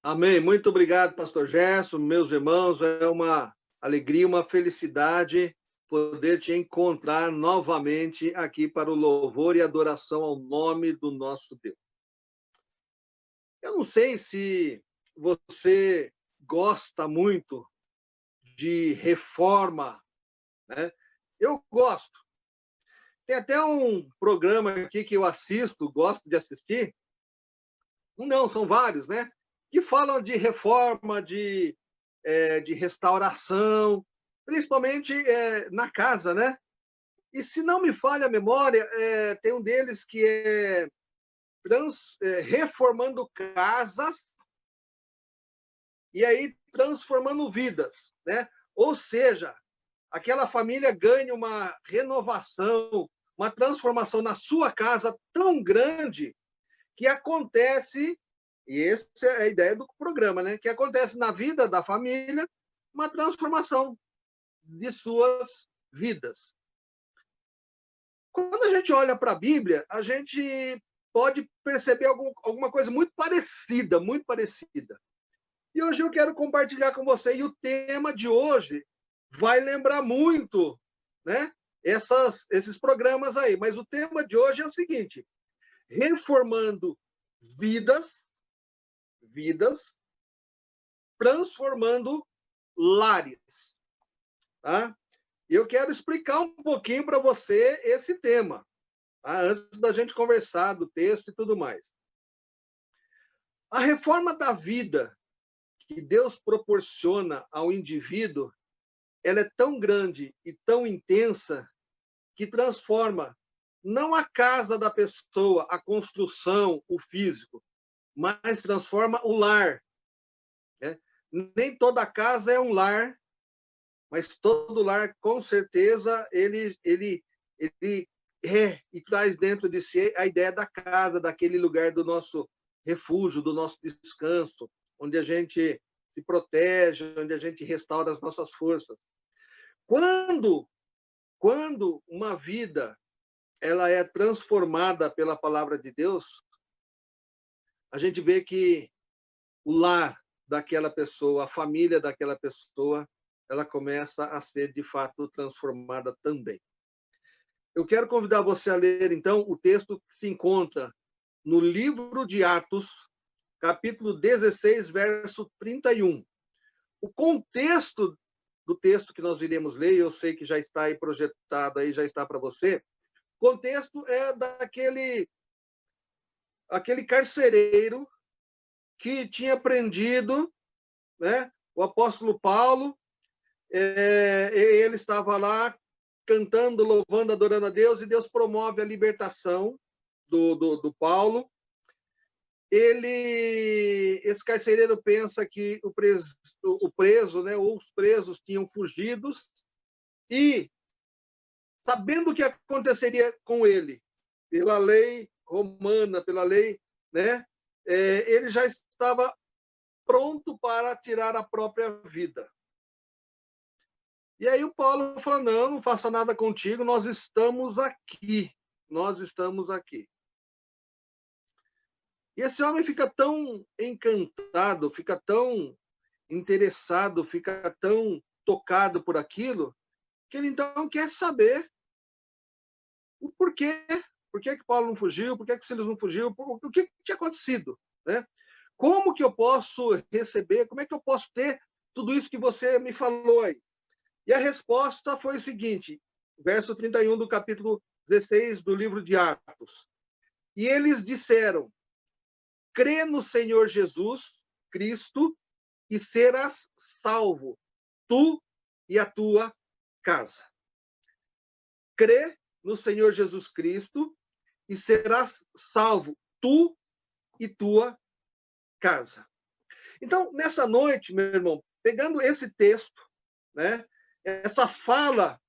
Amém. Muito obrigado, pastor Gerson, meus irmãos. É uma alegria, uma felicidade poder te encontrar novamente aqui para o louvor e adoração ao nome do nosso Deus. Eu não sei se você gosta muito de reforma, né? Eu gosto. Tem até um programa aqui que eu assisto, gosto de assistir. Não, são vários, né? Que falam de reforma, de restauração, principalmente na casa, né? E se não me falha a memória, tem um deles que é reformando casas e aí transformando vidas, né? Ou seja, aquela família ganha uma renovação, uma transformação na sua casa tão grande que acontece, e essa é a ideia do programa, né? Que acontece na vida da família uma transformação de suas vidas. Quando a gente olha para a Bíblia, a gente pode perceber alguma coisa muito parecida, muito parecida. E hoje eu quero compartilhar com você, e o tema de hoje vai lembrar muito, né? Esses programas aí. Mas o tema de hoje é o seguinte: reformando vidas, transformando lares. Tá? Eu quero explicar um pouquinho para você esse tema, tá? Antes da gente conversar do texto e tudo mais. A reforma da vida que Deus proporciona ao indivíduo, ela é tão grande e tão intensa que transforma não a casa da pessoa, a construção, o físico, mas transforma o lar. Né? Nem toda casa é um lar, mas todo lar, com certeza, ele e traz dentro de si a ideia da casa, daquele lugar do nosso refúgio, do nosso descanso, onde a gente se protege, onde a gente restaura as nossas forças. Quando uma vida ela é transformada pela palavra de Deus, a gente vê que o lar daquela pessoa, a família daquela pessoa, ela começa a ser, de fato, transformada também. Eu quero convidar você a ler, então, o texto que se encontra no livro de Atos, capítulo 16, verso 31. O contexto do texto que nós iremos ler, eu sei que já está aí projetado, aí já está para você, o contexto é aquele carcereiro que tinha prendido, né, o apóstolo Paulo. Ele estava lá cantando, louvando, adorando a Deus, e Deus promove a libertação do Paulo. Esse carcereiro pensa que o preso, né, ou os presos tinham fugido, e sabendo o que aconteceria com ele, pela lei romana, pela lei, né, ele já estava pronto para tirar a própria vida. E aí o Paulo falou: não faça nada contigo, nós estamos aqui. E esse homem fica tão encantado, fica tão interessado, fica tão tocado por aquilo, que ele então quer saber o porquê. Por que Paulo não fugiu? Por que Silas não fugiu? O que tinha acontecido? Né? Como que eu posso receber? Como é que eu posso ter tudo isso que você me falou aí? E a resposta foi o seguinte, verso 31 do capítulo 16 do livro de Atos. E eles disseram: crê no Senhor Jesus Cristo e serás salvo, tu e a tua casa. Crê no Senhor Jesus Cristo e serás salvo, tu e tua casa. Então, nessa noite, meu irmão, pegando esse texto, né, essa fala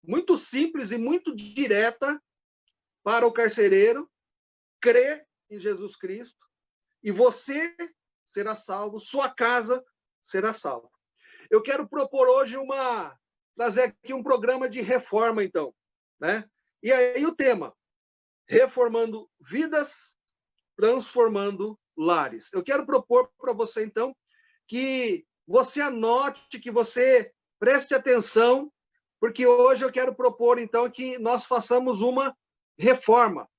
muito simples e muito direta para o carcereiro, crê em Jesus Cristo e você será salvo, sua casa será salva. Eu quero propor hoje trazer aqui um programa de reforma, então, né? E aí o tema: reformando vidas, transformando lares. Eu quero propor para você, então, que você anote, que você preste atenção, porque hoje eu quero propor, então, que nós façamos uma reforma.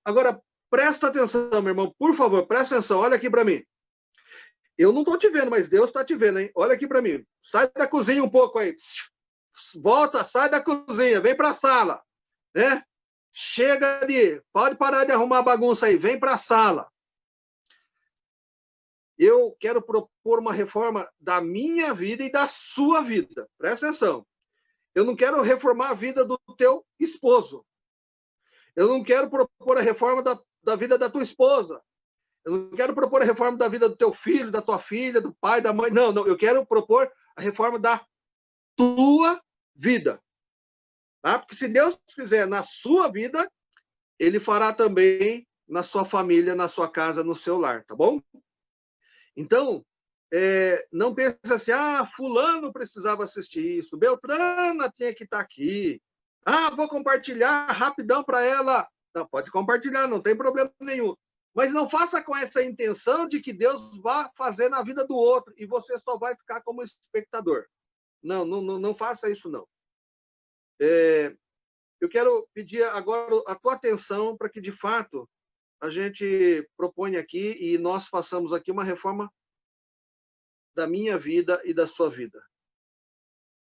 Agora, presta atenção, meu irmão, por favor, presta atenção, olha aqui para mim. Eu não estou te vendo, mas Deus está te vendo, hein? Olha aqui para mim. Sai da cozinha um pouco aí. Volta, sai da cozinha, vem para a sala, né? Chega ali, pode parar de arrumar bagunça aí, vem para a sala. Eu quero propor uma reforma da minha vida e da sua vida. Presta atenção. Eu não quero reformar a vida do teu esposo. Eu não quero propor a reforma da vida da tua esposa. Eu não quero propor a reforma da vida do teu filho, da tua filha, do pai, da mãe. Não, não. Eu quero propor a reforma da tua vida. Tá? Porque se Deus fizer na sua vida, Ele fará também na sua família, na sua casa, no seu lar, tá bom? Então, não pense assim, fulano precisava assistir isso, Beltrana tinha que estar aqui. Vou compartilhar rapidão para ela. Não, pode compartilhar, não tem problema nenhum. Mas não faça com essa intenção de que Deus vá fazer na vida do outro e você só vai ficar como espectador. Não faça isso, não. Eu quero pedir agora a tua atenção para que, de fato, a gente proponha aqui e nós façamos aqui uma reforma da minha vida e da sua vida.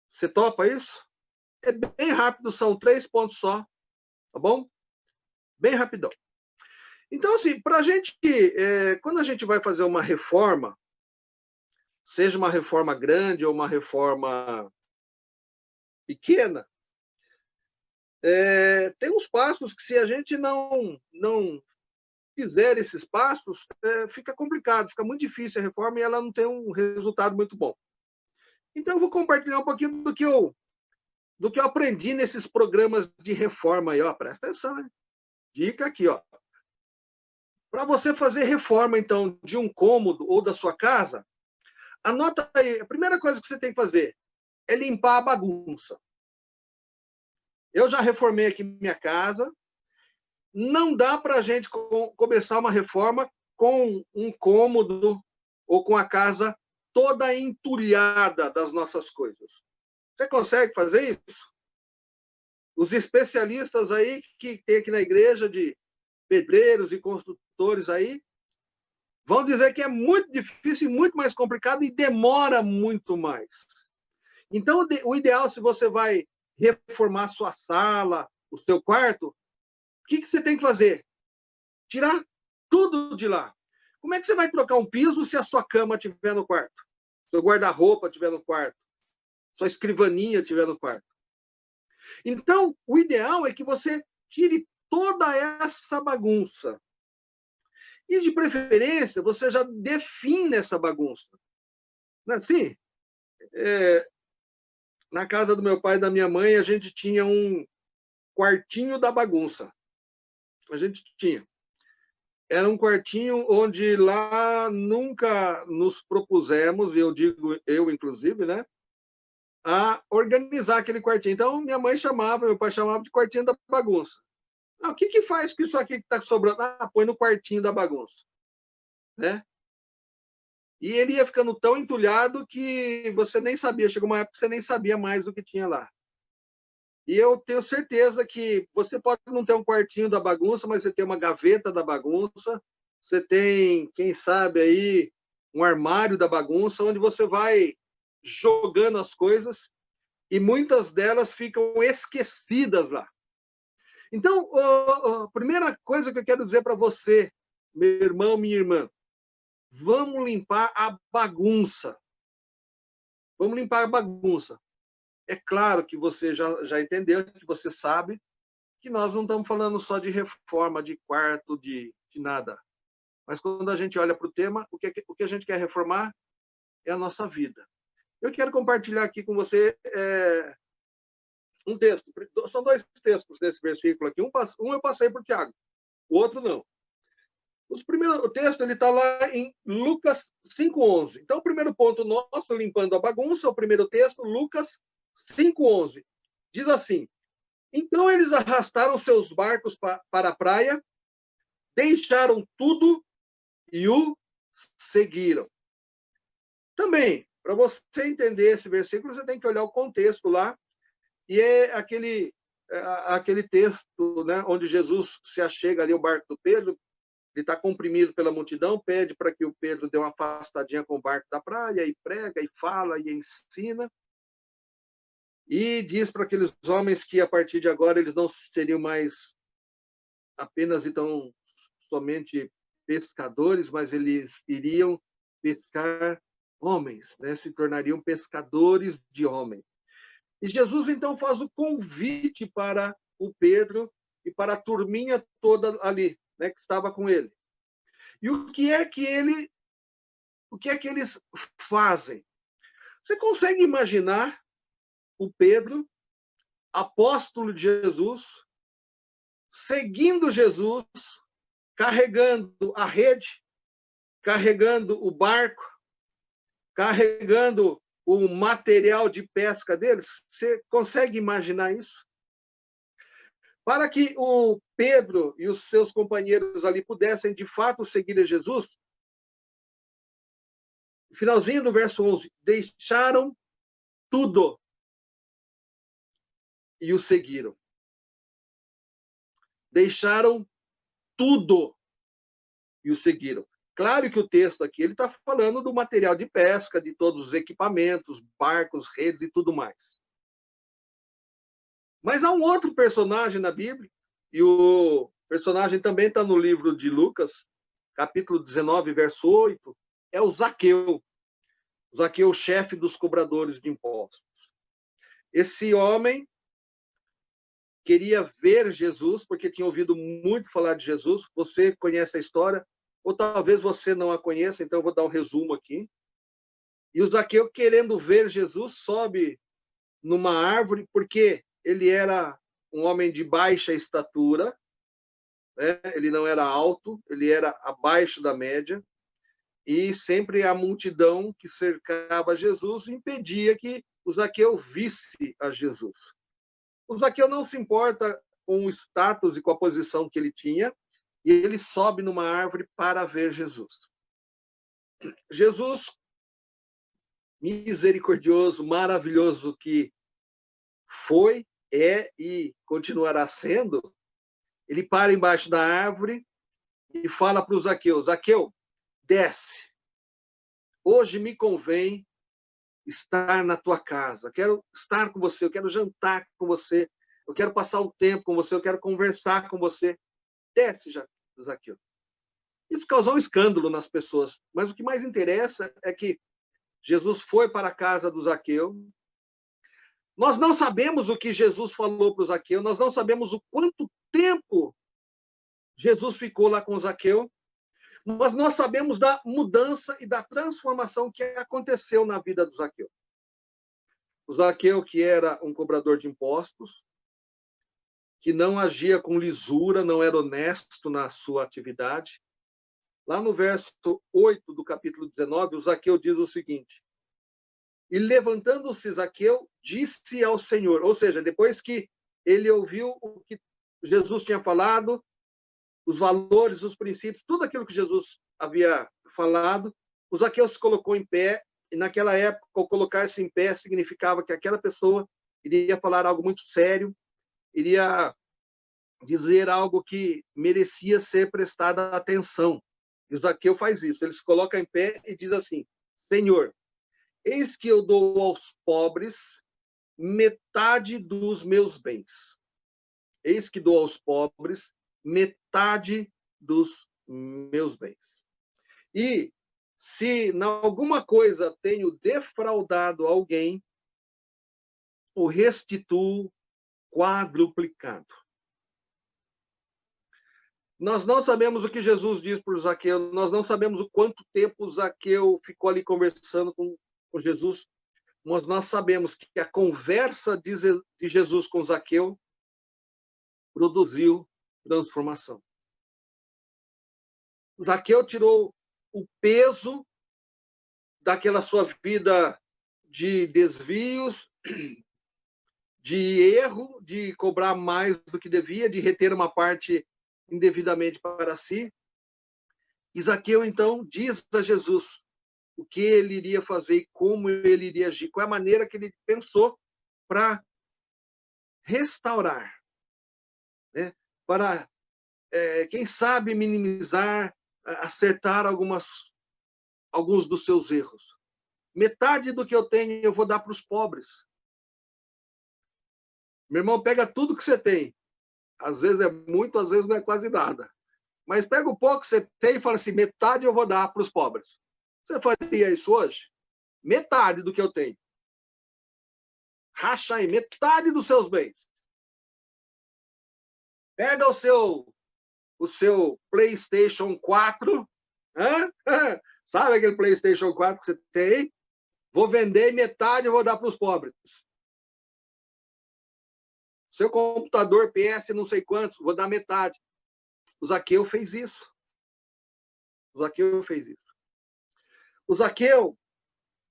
Você topa isso? É bem rápido, são 3 pontos só, tá bom? Bem rapidão. Então, assim, para a gente, quando a gente vai fazer uma reforma, seja uma reforma grande ou uma reforma pequena, tem uns passos que, se a gente não fizer esses passos, fica complicado, fica muito difícil a reforma e ela não tem um resultado muito bom. Então, eu vou compartilhar um pouquinho do que eu aprendi nesses programas de reforma aí, ó. Presta atenção, hein? Dica aqui, ó. Para você fazer reforma, então, de um cômodo ou da sua casa, anota aí, a primeira coisa que você tem que fazer é limpar a bagunça. Eu já reformei aqui minha casa. Não dá para a gente começar uma reforma com um cômodo ou com a casa toda entulhada das nossas coisas. Você consegue fazer isso? Os especialistas aí que tem aqui na igreja, de pedreiros e construtores aí, vão dizer que é muito difícil e muito mais complicado e demora muito mais. Então, o ideal, se você vai reformar a sua sala, o seu quarto, o que você tem que fazer? Tirar tudo de lá. Como é que você vai trocar um piso se a sua cama estiver no quarto? Seu guarda-roupa estiver no quarto? Sua escrivaninha estiver no quarto? Então, o ideal é que você tire toda essa bagunça. E, de preferência, você já define essa bagunça. Não é assim? Na casa do meu pai e da minha mãe, a gente tinha um quartinho da bagunça. A gente tinha. Era um quartinho onde lá nunca nos propusemos, e eu digo eu, inclusive, né, a organizar aquele quartinho. Então, minha mãe chamava, meu pai chamava de quartinho da bagunça. O que faz com isso aqui que está sobrando? Põe no quartinho da bagunça. Né? E ele ia ficando tão entulhado que você nem sabia. Chegou uma época que você nem sabia mais o que tinha lá. E eu tenho certeza que você pode não ter um quartinho da bagunça, mas você tem uma gaveta da bagunça, você tem, quem sabe aí, um armário da bagunça, onde você vai jogando as coisas e muitas delas ficam esquecidas lá. Então, a primeira coisa que eu quero dizer para você, meu irmão, minha irmã, vamos limpar a bagunça. Vamos limpar a bagunça. É claro que você já entendeu, que você sabe que nós não estamos falando só de reforma, de quarto, de nada. Mas quando a gente olha para o tema, o que a gente quer reformar é a nossa vida. Eu quero compartilhar aqui com você um texto. São 2 textos desse versículo aqui. Um eu passei para o Tiago, o outro não. O texto está lá em Lucas 5:11. Então, o primeiro ponto nosso, limpando a bagunça, o primeiro texto, Lucas 5:11. Diz assim: então eles arrastaram seus barcos para a praia, deixaram tudo e o seguiram. Também, para você entender esse versículo, você tem que olhar o contexto lá, e é aquele texto, né, onde Jesus se achega ali ao barco do Pedro, ele está comprimido pela multidão, pede para que o Pedro dê uma afastadinha com o barco da praia, e prega, e fala, e ensina, e diz para aqueles homens que a partir de agora eles não seriam mais apenas então somente pescadores, mas eles iriam pescar homens, né? Se tornariam pescadores de homens. E Jesus então faz o convite para o Pedro e para a turminha toda ali, né, que estava com ele. E o que é que eles fazem? Você consegue imaginar o Pedro, apóstolo de Jesus, seguindo Jesus, carregando a rede, carregando o barco, carregando o material de pesca deles? Você consegue imaginar isso? Para que o Pedro e os seus companheiros ali pudessem, de fato, seguir a Jesus, no finalzinho do verso 11, deixaram tudo e o seguiram. Deixaram tudo e o seguiram. Claro que o texto aqui ele está falando do material de pesca, de todos os equipamentos, barcos, redes e tudo mais. Mas há um outro personagem na Bíblia, e o personagem também está no livro de Lucas, capítulo 19, verso 8, é o Zaqueu. Zaqueu, chefe dos cobradores de impostos. Esse homem queria ver Jesus, porque tinha ouvido muito falar de Jesus. Você conhece a história, ou talvez você não a conheça, então eu vou dar um resumo aqui. E o Zaqueu, querendo ver Jesus, sobe numa árvore, porque ele era um homem de baixa estatura, né? Ele não era alto, ele era abaixo da média, e sempre a multidão que cercava Jesus impedia que o Zaqueu visse a Jesus. O Zaqueu não se importa com o status e com a posição que ele tinha, e ele sobe numa árvore para ver Jesus. Jesus, misericordioso, maravilhoso que foi, é e continuará sendo, ele para embaixo da árvore e fala para o Zaqueu: Zaqueu, desce. Hoje me convém estar na tua casa. Eu quero estar com você, eu quero jantar com você, eu quero passar um tempo com você, eu quero conversar com você. Desce, Zaqueu. Isso causou um escândalo nas pessoas, mas o que mais interessa é que Jesus foi para a casa do Zaqueu. Nós não sabemos o que Jesus falou para o Zaqueu, nós não sabemos o quanto tempo Jesus ficou lá com o Zaqueu, mas nós sabemos da mudança e da transformação que aconteceu na vida do Zaqueu. O Zaqueu, que era um cobrador de impostos, que não agia com lisura, não era honesto na sua atividade. Lá no verso 8 do capítulo 19, o Zaqueu diz o seguinte: e levantando-se Zaqueu, disse ao Senhor, ou seja, depois que ele ouviu o que Jesus tinha falado, os valores, os princípios, tudo aquilo que Jesus havia falado, o Zaqueu se colocou em pé, e naquela época, o colocar-se em pé significava que aquela pessoa iria falar algo muito sério, iria dizer algo que merecia ser prestada atenção. E o Zaqueu faz isso, ele se coloca em pé e diz assim: Senhor, eis que eu dou aos pobres metade dos meus bens. Eis que dou aos pobres metade dos meus bens. E se em alguma coisa tenho defraudado alguém, o restituo quadruplicado. Nós não sabemos o que Jesus diz para o Zaqueu, nós não sabemos o quanto tempo o Zaqueu ficou ali conversando com Jesus, mas nós sabemos que a conversa de Jesus com Zaqueu produziu transformação. Zaqueu tirou o peso daquela sua vida de desvios, de erro, de cobrar mais do que devia, de reter uma parte indevidamente para si. Zaqueu, então, diz a Jesus o que ele iria fazer e como ele iria agir, qual é a maneira que ele pensou para restaurar, né? Para, quem sabe, minimizar, acertar alguns dos seus erros. Metade do que eu tenho eu vou dar para os pobres. Meu irmão, pega tudo que você tem. Às vezes é muito, às vezes não é quase nada. Mas pega o pouco que você tem e fala assim, metade eu vou dar para os pobres. Você faria isso hoje? Metade do que eu tenho. Racha aí, metade dos seus bens. Pega o seu PlayStation 4, sabe aquele PlayStation 4 que você tem? Vou vender metade e vou dar para os pobres. Seu computador PS não sei quantos, vou dar metade. O Zaqueu fez isso. O Zaqueu fez isso. O Zaqueu,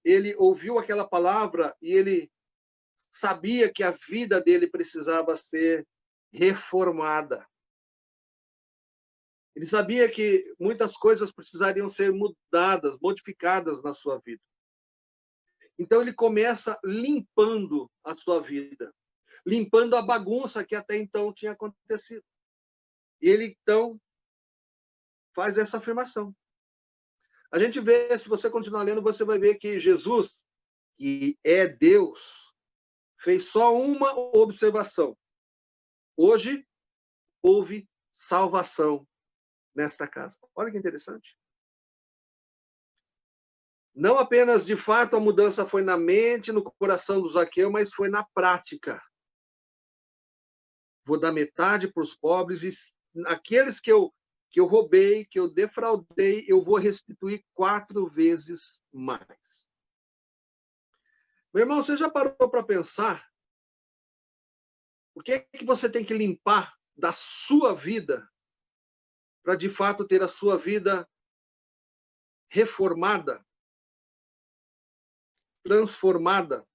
ele ouviu aquela palavra e ele sabia que a vida dele precisava ser reformada. Ele sabia que muitas coisas precisariam ser mudadas, modificadas na sua vida. Então ele começa limpando a sua vida, limpando a bagunça que até então tinha acontecido. E ele, então, faz essa afirmação. A gente vê, se você continuar lendo, você vai ver que Jesus, que é Deus, fez só uma observação. Hoje houve salvação nesta casa. Olha que interessante. Não apenas, de fato, a mudança foi na mente, no coração do Zaqueu, mas foi na prática. Vou dar metade para os pobres e aqueles que eu roubei, que eu defraudei, eu vou restituir 4 vezes mais. Meu irmão, você já parou para pensar o que é que você tem que limpar da sua vida para, de fato, ter a sua vida reformada, transformada,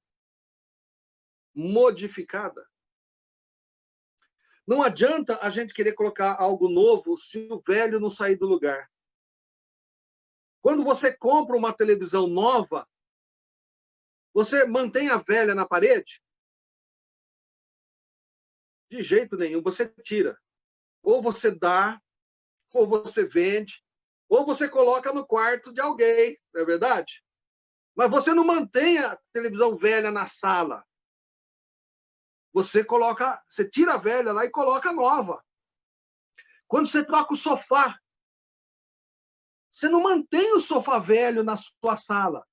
modificada? Não adianta a gente querer colocar algo novo se o velho não sair do lugar. Quando você compra uma televisão nova, você mantém a velha na parede? De jeito nenhum, você tira. Ou você dá, ou você vende, ou você coloca no quarto de alguém, não é verdade? Mas você não mantém a televisão velha na sala. Você tira a velha lá e coloca a nova. Quando você troca o sofá, você não mantém o sofá velho na sua sala.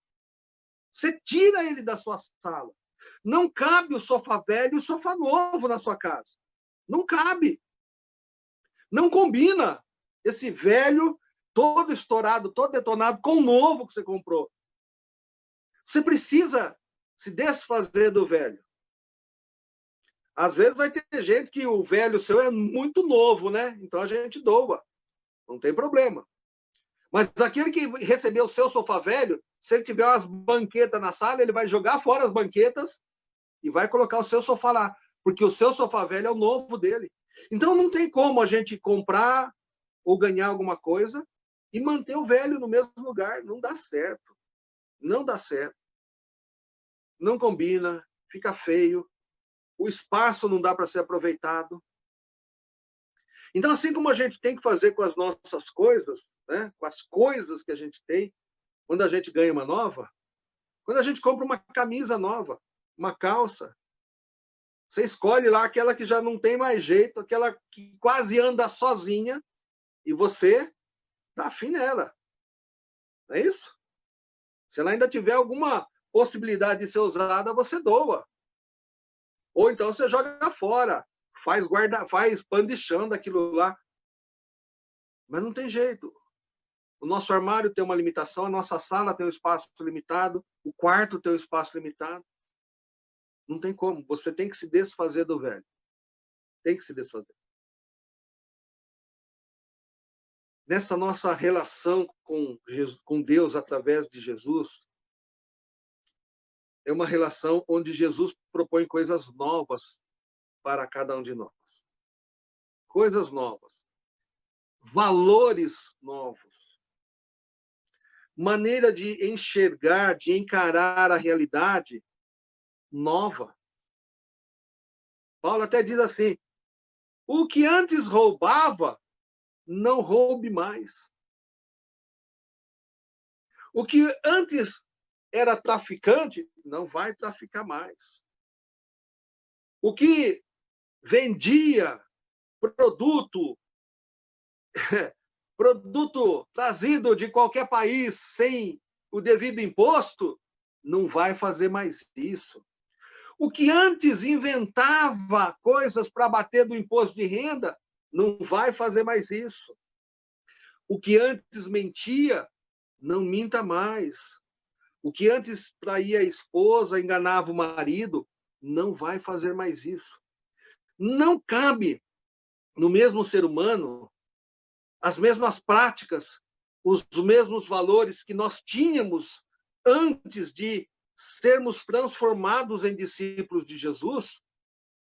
Você tira ele da sua sala. Não cabe o sofá velho e o sofá novo na sua casa. Não cabe. Não combina esse velho todo estourado, todo detonado, com o novo que você comprou. Você precisa se desfazer do velho. Às vezes vai ter gente que o velho seu é muito novo, né? Então a gente doa. Não tem problema. Mas aquele que recebeu o seu sofá velho, se ele tiver umas banquetas na sala, ele vai jogar fora as banquetas e vai colocar o seu sofá lá. Porque o seu sofá velho é o novo dele. Então não tem como a gente comprar ou ganhar alguma coisa e manter o velho no mesmo lugar. Não dá certo. Não dá certo. Não combina, fica feio. O espaço não dá para ser aproveitado. Então, assim como a gente tem que fazer com as nossas coisas, né, com as coisas que a gente tem, quando a gente ganha uma nova, quando a gente compra uma camisa nova, uma calça, você escolhe lá aquela que já não tem mais jeito, aquela que quase anda sozinha, e você está afim nela. Não é isso? Se ela ainda tiver alguma possibilidade de ser usada, você doa. Ou então você joga fora, faz pano de chão daquilo lá. Mas não tem jeito. O nosso armário tem uma limitação, a nossa sala tem um espaço limitado, o quarto tem um espaço limitado. Não tem como. Você tem que se desfazer do velho. Tem que se desfazer. Nessa nossa relação com Deus através de Jesus, é uma relação onde Jesus propõe coisas novas para cada um de nós. Coisas novas. Valores novos. maneira de enxergar, de encarar a realidade nova. Paulo até diz assim: o que antes roubava, não roube mais. O que antes era traficante, não vai traficar mais. O que vendia produto, produto trazido de qualquer país sem o devido imposto, não vai fazer mais isso. O que antes inventava coisas para bater do imposto de renda, não vai fazer mais isso. O que antes mentia, não minta mais. O que antes traía a esposa, enganava o marido, não vai fazer mais isso. Não cabe no mesmo ser humano as mesmas práticas, os mesmos valores que nós tínhamos antes de sermos transformados em discípulos de Jesus.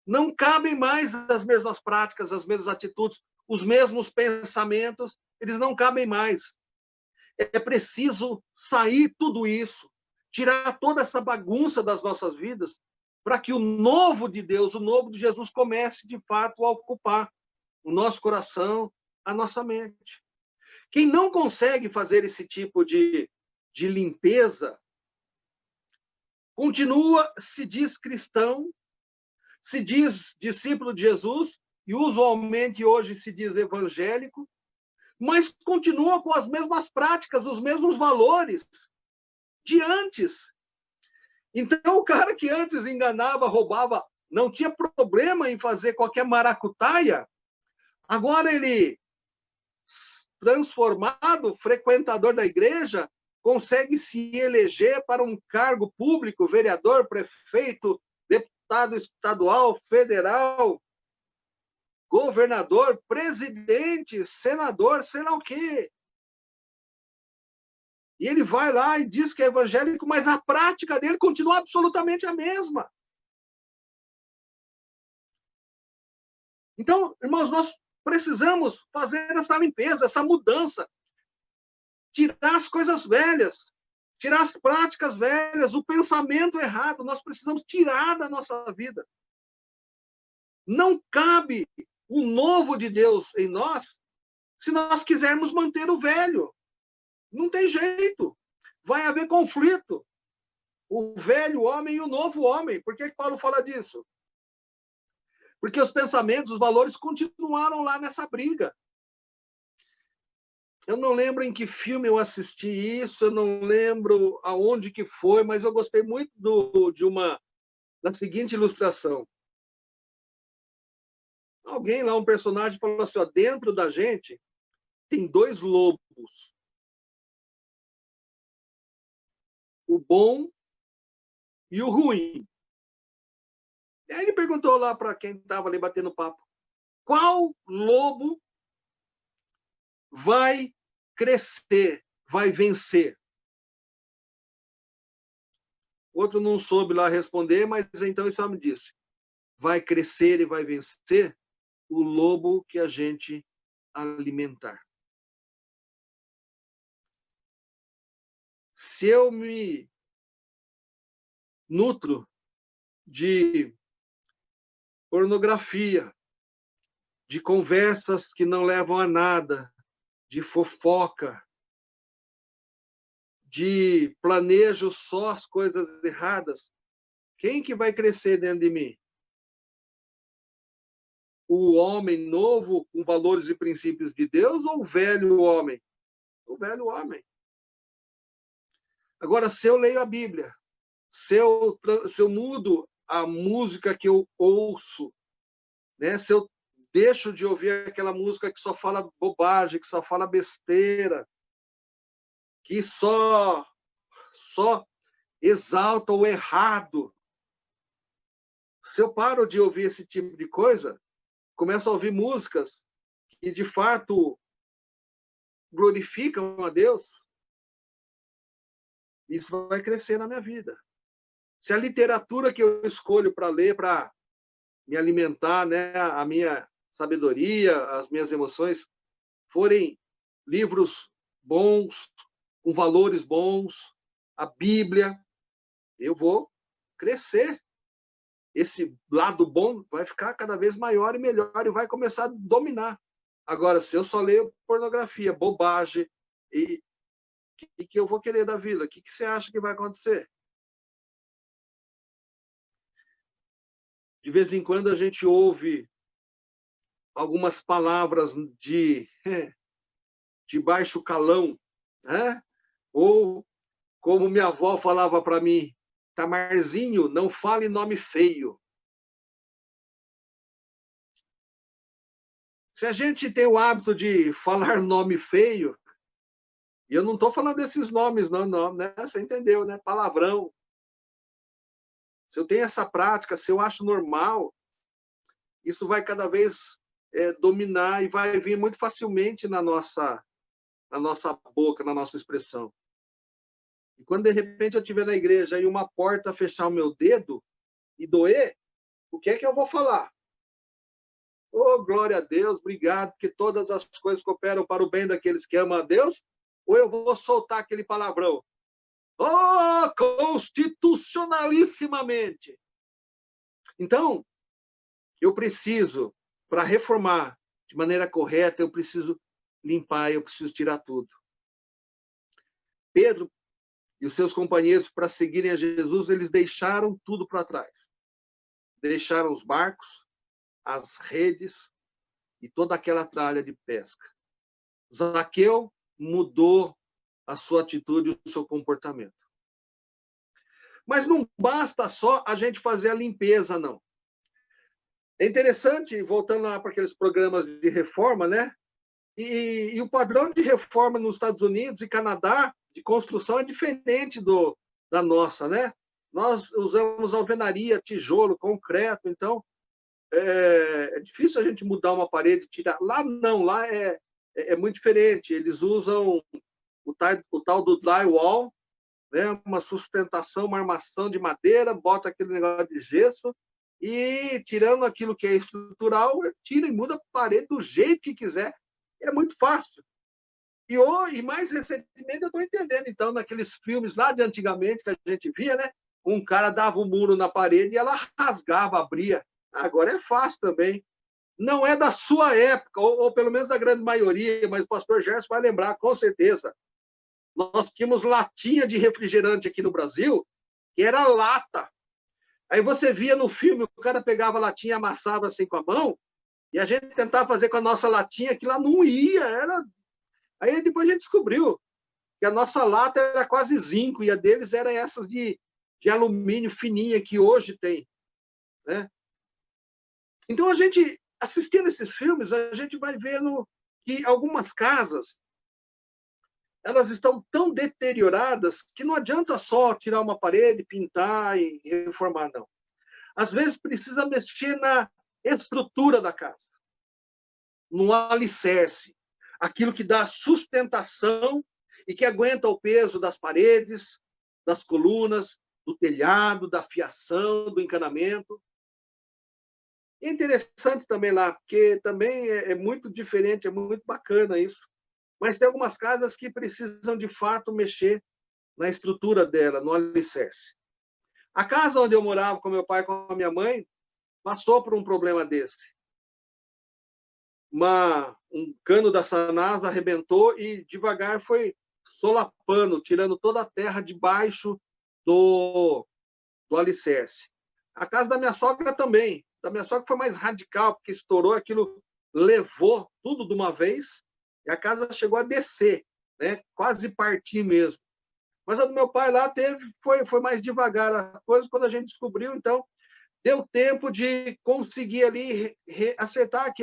Não cabem mais as mesmas práticas, as mesmas atitudes, os mesmos pensamentos, eles não cabem mais. É preciso sair tudo isso, tirar toda essa bagunça das nossas vidas, para que o novo de Deus, o novo de Jesus, comece de fato a ocupar o nosso coração, a nossa mente. Quem não consegue fazer esse tipo de limpeza, continua, se diz cristão, se diz discípulo de Jesus, e usualmente hoje se diz evangélico, mas continua com as mesmas práticas, os mesmos valores de antes. Então, o cara que antes enganava, roubava, não tinha problema em fazer qualquer maracutaia, agora ele, transformado, frequentador da igreja, consegue se eleger para um cargo público, vereador, prefeito, deputado estadual, federal, governador, presidente, senador, sei lá o quê. E ele vai lá e diz que é evangélico, mas a prática dele continua absolutamente a mesma. Então, irmãos, nós precisamos fazer essa limpeza, essa mudança. Tirar as coisas velhas, tirar as práticas velhas, o pensamento errado, nós precisamos tirar da nossa vida. Não cabe o novo de Deus em nós se nós quisermos manter o velho. Não tem jeito. Vai haver conflito. O velho homem e o novo homem. Por que Paulo fala disso? Porque os pensamentos, os valores continuaram lá nessa briga. Eu não lembro em que filme eu assisti isso, eu não lembro aonde que foi, mas eu gostei muito da seguinte ilustração. Alguém lá, um personagem, falou assim, ó, dentro da gente tem dois lobos. O bom e o ruim. E aí ele perguntou lá para quem estava ali batendo papo, qual lobo vai crescer, vai vencer? O outro não soube lá responder, mas então esse homem disse, vai crescer e vai vencer o lobo que a gente alimentar. Se eu me nutro de pornografia, de conversas que não levam a nada, de fofoca, de planejo só as coisas erradas, quem que vai crescer dentro de mim? O homem novo com valores e princípios de Deus ou o velho homem? O velho homem. Agora, se eu leio a Bíblia, se eu mudo a música que eu ouço, né? Se eu deixo de ouvir aquela música que só fala bobagem, que só fala besteira, que só exalta o errado. Se eu paro de ouvir esse tipo de coisa, começo a ouvir músicas que, de fato, glorificam a Deus, isso vai crescer na minha vida. Se a literatura que eu escolho para ler, para me alimentar, né, a minha sabedoria, as minhas emoções, forem livros bons, com valores bons, a Bíblia, eu vou crescer. Esse lado bom vai ficar cada vez maior e melhor e vai começar a dominar. Agora, se eu só leio pornografia, bobagem, e que eu vou querer da vida? O que você acha que vai acontecer? De vez em quando a gente ouve algumas palavras de baixo calão, né? Ou, como minha avó falava para mim, Tamarzinho, não fale nome feio. Se a gente tem o hábito de falar nome feio, e eu não estou falando desses nomes, não, né? Você entendeu, né? Palavrão. Se eu tenho essa prática, se eu acho normal, isso vai cada vez dominar e vai vir muito facilmente na nossa boca, na nossa expressão. E quando, de repente, eu estiver na igreja e uma porta fechar o meu dedo e doer, o que é que eu vou falar? Oh, glória a Deus, obrigado, que todas as coisas cooperam para o bem daqueles que amam a Deus, ou eu vou soltar aquele palavrão? Oh, constitucionalissimamente! Então, eu preciso, para reformar de maneira correta, eu preciso limpar, eu preciso tirar tudo. Pedro e os seus companheiros, para seguirem a Jesus, eles deixaram tudo para trás. Deixaram os barcos, as redes e toda aquela tralha de pesca. Zaqueu mudou a sua atitude e o seu comportamento. Mas não basta só a gente fazer a limpeza, não. É interessante, voltando lá para aqueles programas de reforma, né? E o padrão de reforma nos Estados Unidos e Canadá, de construção, é diferente da nossa, né? Nós usamos alvenaria, tijolo, concreto, então é difícil a gente mudar uma parede, tirar. Lá não, lá é muito diferente. Eles usam o tal do drywall, né? Uma sustentação, uma armação de madeira, bota aquele negócio de gesso e, tirando aquilo que é estrutural, tira e muda a parede do jeito que quiser. É muito fácil. E mais recentemente eu estou entendendo, então, naqueles filmes lá de antigamente que a gente via, né? Um cara dava um muro na parede e ela rasgava, abria. Agora é fácil também. Não é da sua época, ou pelo menos da grande maioria, mas o pastor Gerson vai lembrar, com certeza. Nós tínhamos latinha de refrigerante aqui no Brasil, que era lata. Aí você via no filme, o cara pegava a latinha e amassava assim com a mão, e a gente tentava fazer com a nossa latinha, que lá não ia. Aí depois a gente descobriu que a nossa lata era quase zinco, e a deles era essas de alumínio fininha que hoje tem, né? Então, a gente, assistindo esses filmes, a gente vai vendo que algumas casas, elas estão tão deterioradas que não adianta só tirar uma parede, pintar e reformar, não. Às vezes precisa mexer na estrutura da casa, no alicerce, aquilo que dá sustentação e que aguenta o peso das paredes, das colunas, do telhado, da fiação, do encanamento. É interessante também lá, porque também é muito diferente, é muito bacana isso. Mas tem algumas casas que precisam, de fato, mexer na estrutura dela, no alicerce. A casa onde eu morava com meu pai e com a minha mãe passou por um problema desse. Um cano da Sanasa arrebentou e devagar foi solapando, tirando toda a terra debaixo do alicerce. A casa da minha sogra também. Da minha sogra foi mais radical, porque estourou, aquilo levou tudo de uma vez e a casa chegou a descer, né? Quase partir mesmo. Mas a do meu pai lá foi mais devagar a coisa. Quando a gente descobriu, então, deu tempo de conseguir ali acertar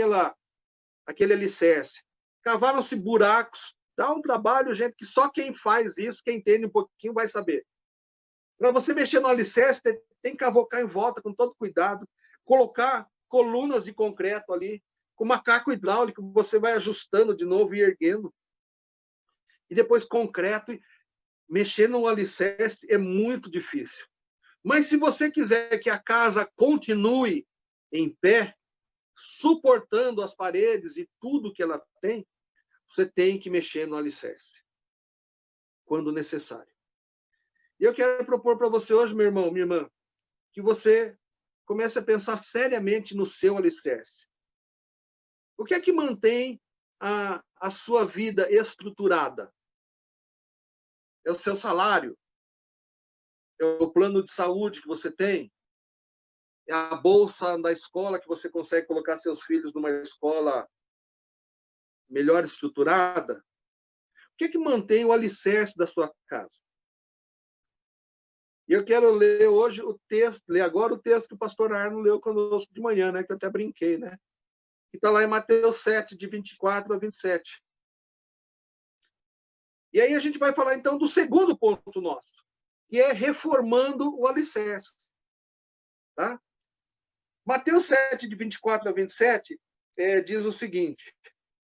aquele alicerce. Cavaram-se buracos. Dá um trabalho, gente, que só quem faz isso, quem entende um pouquinho, vai saber. Para você mexer no alicerce, tem que cavocar em volta com todo cuidado, colocar colunas de concreto ali, com macaco hidráulico, você vai ajustando de novo e erguendo. E depois concreto. Mexer no alicerce é muito difícil. Mas se você quiser que a casa continue em pé, suportando as paredes e tudo que ela tem, você tem que mexer no alicerce. quando necessário. E eu quero propor para você hoje, meu irmão, minha irmã, que você comece a pensar seriamente no seu alicerce. O que é que mantém a sua vida estruturada? É o seu salário? É o plano de saúde que você tem? É a bolsa da escola que você consegue colocar seus filhos numa escola melhor estruturada? O que é que mantém o alicerce da sua casa? E eu quero ler hoje o texto, ler agora o texto que o pastor Arno leu conosco de manhã, né? Que eu até brinquei, né? Que está lá em Mateus 7, de 24 a 27. E aí a gente vai falar, então, do segundo ponto nosso, que é reformando o alicerce. Tá? Mateus 7, de 24 a 27, diz o seguinte.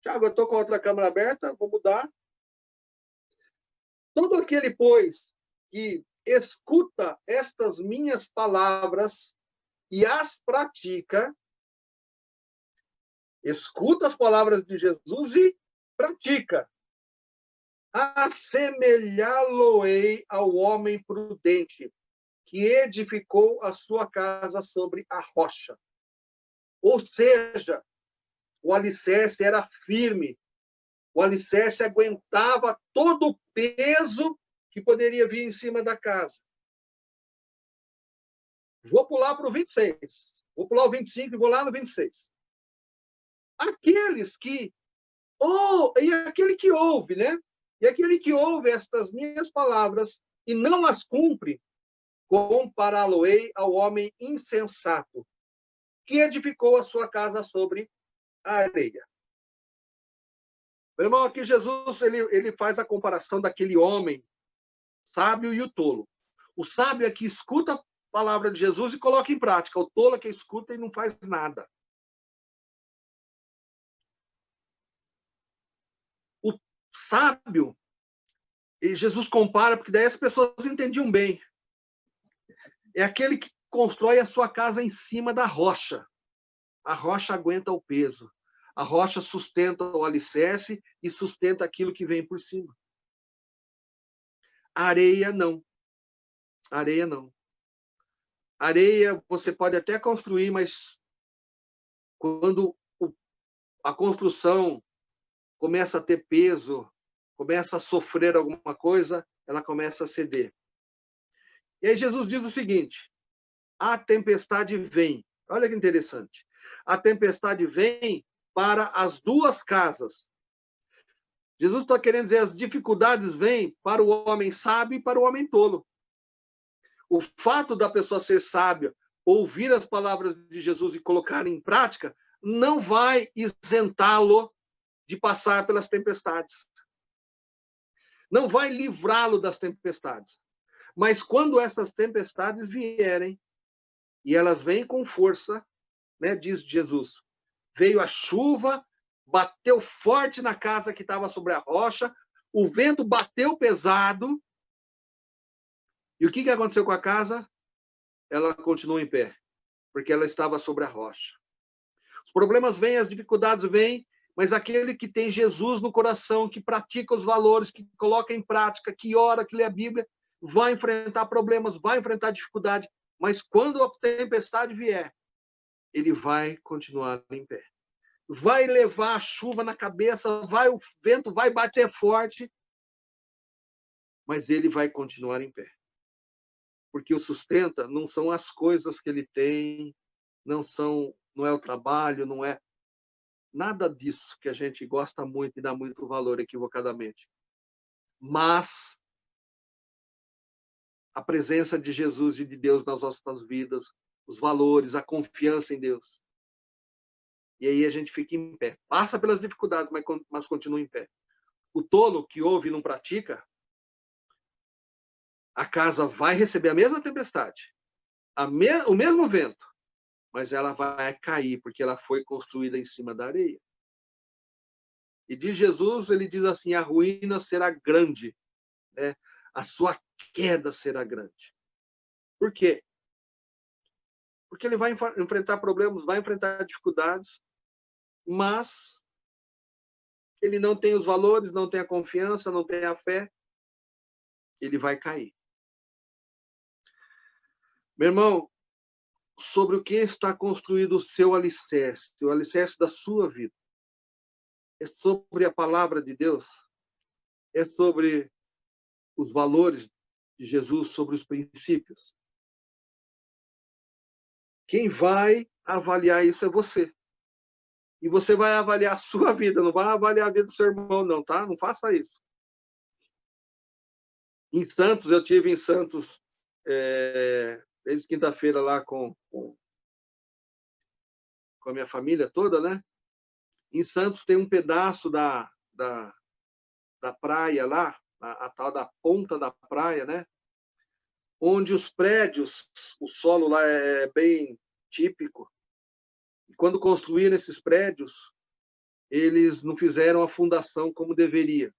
Tiago, eu estou com a outra câmera aberta, vou mudar. Todo aquele, pois, que escuta estas minhas palavras e as pratica, escuta as palavras de Jesus e pratica. Assemelhá-lo-ei ao homem prudente, que edificou a sua casa sobre a rocha. Ou seja, o alicerce era firme, o alicerce aguentava todo o peso que poderia vir em cima da casa. Vou pular para o 26. Vou pular o 25 e vou lá no 26. Aqueles que... e aquele que ouve, né? E aquele que ouve estas minhas palavras e não as cumpre, compará-lo-ei ao homem insensato, que edificou a sua casa sobre a areia. Meu irmão, aqui Jesus ele faz a comparação daquele homem sábio e o tolo. O sábio é que escuta a palavra de Jesus e coloca em prática. O tolo é que escuta e não faz nada. O sábio, e Jesus compara, porque daí as pessoas entendiam bem. É aquele que constrói a sua casa em cima da rocha. A rocha aguenta o peso. A rocha sustenta o alicerce e sustenta aquilo que vem por cima. Areia, não. Areia, não. Areia, você pode até construir, mas quando a construção começa a ter peso, começa a sofrer alguma coisa, ela começa a ceder. E aí Jesus diz o seguinte, a tempestade vem. Olha que interessante. A tempestade vem para as duas casas. Jesus está querendo dizer, as dificuldades vêm para o homem sábio e para o homem tolo. O fato da pessoa ser sábia, ouvir as palavras de Jesus e colocar em prática, não vai isentá-lo de passar pelas tempestades. Não vai livrá-lo das tempestades. Mas quando essas tempestades vierem, e elas vêm com força, né, diz Jesus, veio a chuva, bateu forte na casa que estava sobre a rocha, o vento bateu pesado, e o que aconteceu com a casa? Ela continuou em pé, porque ela estava sobre a rocha. Os problemas vêm, as dificuldades vêm, mas aquele que tem Jesus no coração, que pratica os valores, que coloca em prática, que ora, que lê a Bíblia, vai enfrentar problemas, vai enfrentar dificuldade, mas quando a tempestade vier, ele vai continuar em pé. Vai levar a chuva na cabeça, o vento vai bater forte, mas ele vai continuar em pé. Porque o sustenta não são as coisas que ele tem, não é o trabalho, não é nada disso que a gente gosta muito e dá muito valor equivocadamente. Mas a presença de Jesus e de Deus nas nossas vidas, os valores, a confiança em Deus. E aí a gente fica em pé. Passa pelas dificuldades, mas continua em pé. O tolo que ouve e não pratica, a casa vai receber a mesma tempestade, o mesmo vento, mas ela vai cair, porque ela foi construída em cima da areia. E de Jesus, ele diz assim, a ruína será grande, né? A sua queda será grande. Por quê? Porque ele vai enfrentar problemas, vai enfrentar dificuldades, mas ele não tem os valores, não tem a confiança, não tem a fé, ele vai cair. Meu irmão, sobre o que está construído o alicerce da sua vida. É sobre a palavra de Deus? É sobre os valores de Jesus, sobre os princípios? Quem vai avaliar isso é você. E você vai avaliar a sua vida, não vai avaliar a vida do seu irmão, não, tá? Não faça isso. Em Santos, eu tive em Santos desde quinta-feira lá com a minha família toda, né? Em Santos tem um pedaço da praia lá, a tal da ponta da praia, né? Onde os prédios, o solo lá é bem típico. E quando construíram esses prédios, eles não fizeram a fundação como deveria.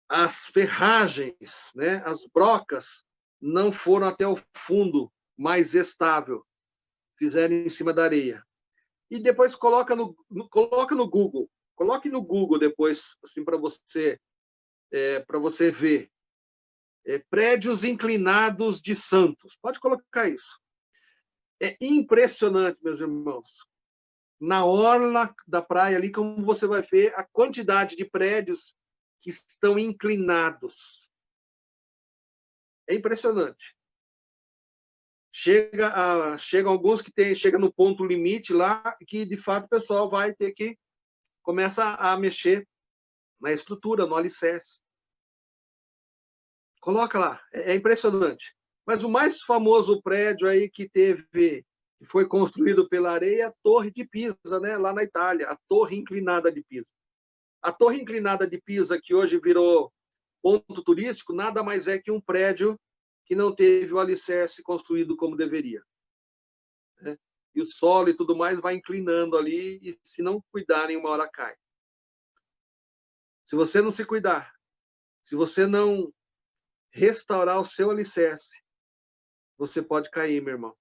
As ferragens, né, as brocas, não foram até o fundo mais estável. Fizeram em cima da areia. E depois coloca no Google. Coloque no Google depois, assim, para você ver. Prédios inclinados de Santos. Pode colocar isso. É impressionante, meus irmãos. Na orla da praia ali, como você vai ver a quantidade de prédios que estão inclinados. É impressionante. Chega alguns que chega no ponto limite lá, que de fato o pessoal vai ter que começa a mexer na estrutura, no alicerce. Coloca lá, é impressionante. Mas o mais famoso prédio aí que foi construído pela areia é a Torre de Pisa, né? Lá na Itália, a Torre Inclinada de Pisa. A Torre Inclinada de Pisa, que hoje virou ponto turístico, nada mais é que um prédio que não teve o alicerce construído como deveria. Né? E o solo e tudo mais vai inclinando ali, e se não cuidarem, uma hora cai. Se você não se cuidar, se você não restaurar o seu alicerce, você pode cair, meu irmão.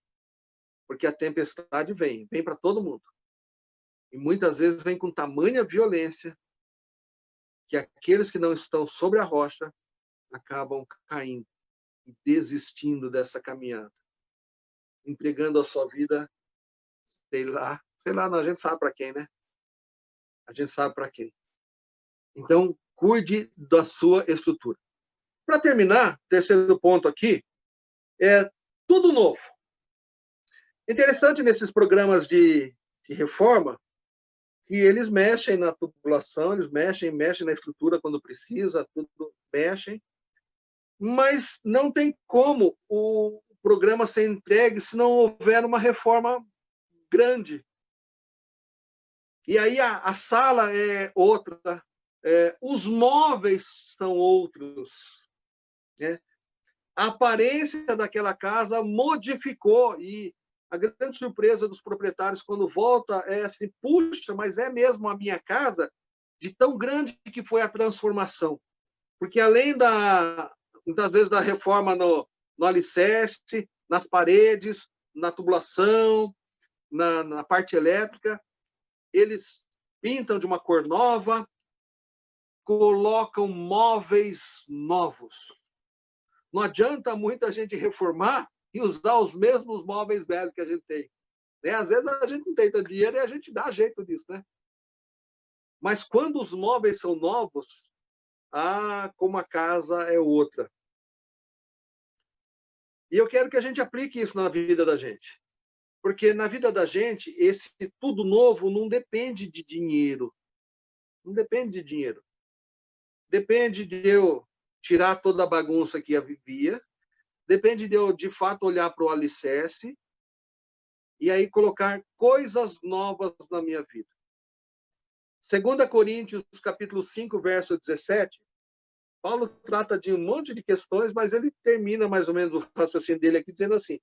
Porque a tempestade vem para todo mundo. E muitas vezes vem com tamanha violência que aqueles que não estão sobre a rocha acabam caindo e desistindo dessa caminhada, entregando a sua vida, sei lá, a gente sabe para quem, né? A gente sabe para quem. Então, cuide da sua estrutura. Para terminar, terceiro ponto aqui, é tudo novo. Interessante nesses programas de reforma, que eles mexem na tubulação, eles mexem na estrutura quando precisa, tudo mexem, mas não tem como o programa ser entregue se não houver uma reforma grande. E aí a sala é outra, os móveis são outros, né? A aparência daquela casa modificou, e a grande surpresa dos proprietários quando volta é assim, puxa, mas é mesmo a minha casa? De tão grande que foi a transformação. Porque além muitas vezes da reforma no alicerce, nas paredes, na tubulação, na parte elétrica, eles pintam de uma cor nova, colocam móveis novos. Não adianta muita gente reformar e usar os mesmos móveis velhos que a gente tem. Né? Às vezes a gente não tem tanto dinheiro e a gente dá jeito disso, né? Mas quando os móveis são novos, como a casa é outra. E eu quero que a gente aplique isso na vida da gente. Porque na vida da gente, esse tudo novo não depende de dinheiro. Não depende de dinheiro. Depende de eu tirar toda a bagunça que havia, depende de eu, de fato, olhar para o alicerce e aí colocar coisas novas na minha vida. 2 Coríntios, capítulo 5, verso 17, Paulo trata de um monte de questões, mas ele termina mais ou menos o raciocínio dele aqui dizendo assim: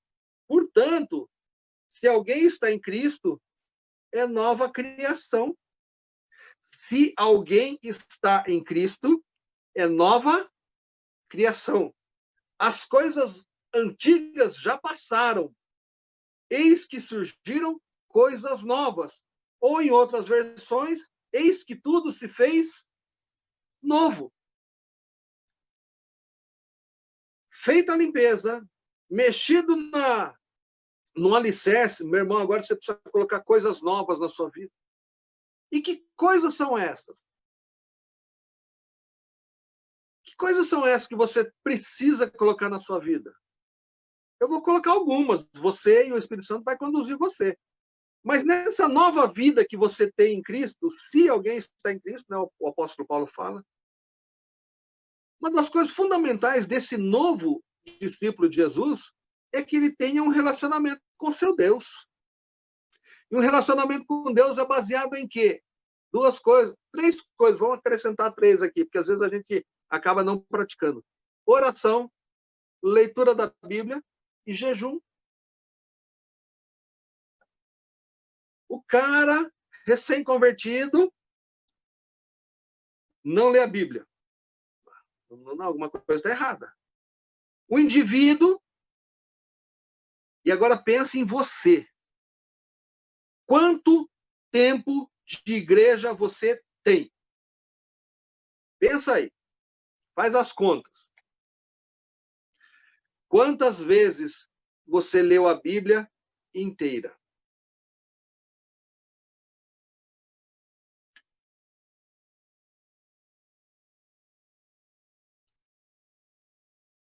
portanto, se alguém está em Cristo, é nova criação. Se alguém está em Cristo, é nova criação. As coisas antigas já passaram. Eis que surgiram coisas novas. Ou, em outras versões, eis que tudo se fez novo. Feita a limpeza, mexido no alicerce, meu irmão, agora você precisa colocar coisas novas na sua vida. E que coisas são essas? Que coisas são essas que você precisa colocar na sua vida? Eu vou colocar algumas. Você e o Espírito Santo vai conduzir você. Mas nessa nova vida que você tem em Cristo, se alguém está em Cristo, né, o apóstolo Paulo fala, uma das coisas fundamentais desse novo discípulo de Jesus é que ele tenha um relacionamento com seu Deus. E um relacionamento com Deus é baseado em quê? Duas coisas, três coisas, vamos acrescentar três aqui, porque às vezes a gente acaba não praticando. Oração, leitura da Bíblia e jejum. O cara recém-convertido não lê a Bíblia. Não, alguma coisa está errada. O indivíduo, e agora pensa em você. Quanto tempo de igreja você tem? Pensa aí. Faz as contas. Quantas vezes você leu a Bíblia inteira?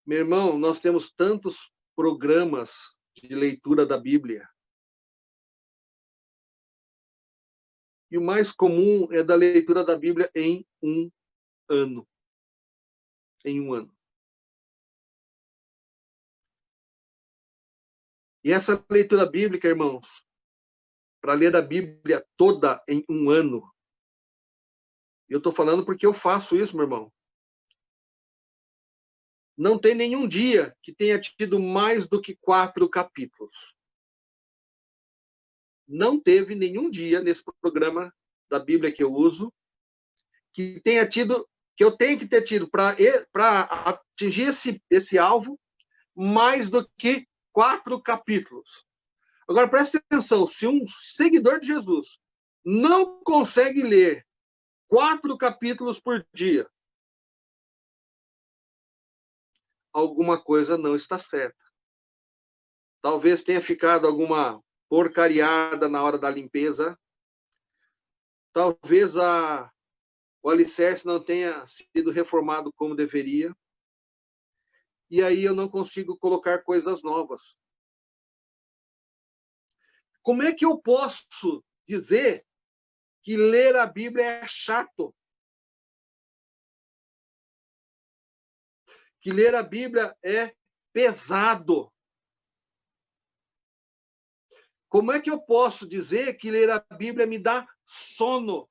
Meu irmão, nós temos tantos programas de leitura da Bíblia. E o mais comum é da leitura da Bíblia em um ano. Em um ano. E essa leitura bíblica, irmãos, para ler a Bíblia toda em um ano, eu estou falando porque eu faço isso, meu irmão. Não tem nenhum dia que tenha tido mais do que 4 capítulos. Não teve nenhum dia nesse programa da Bíblia que eu uso que tenha tido, que eu tenha que ter tido para atingir esse alvo mais do que 4 capítulos. Agora, preste atenção, se um seguidor de Jesus não consegue ler 4 capítulos por dia, alguma coisa não está certa. Talvez tenha ficado alguma porcariada na hora da limpeza. Talvez o alicerce não tenha sido reformado como deveria. E aí eu não consigo colocar coisas novas. Como é que eu posso dizer que ler a Bíblia é chato? Que ler a Bíblia é pesado? Como é que eu posso dizer que ler a Bíblia me dá sono?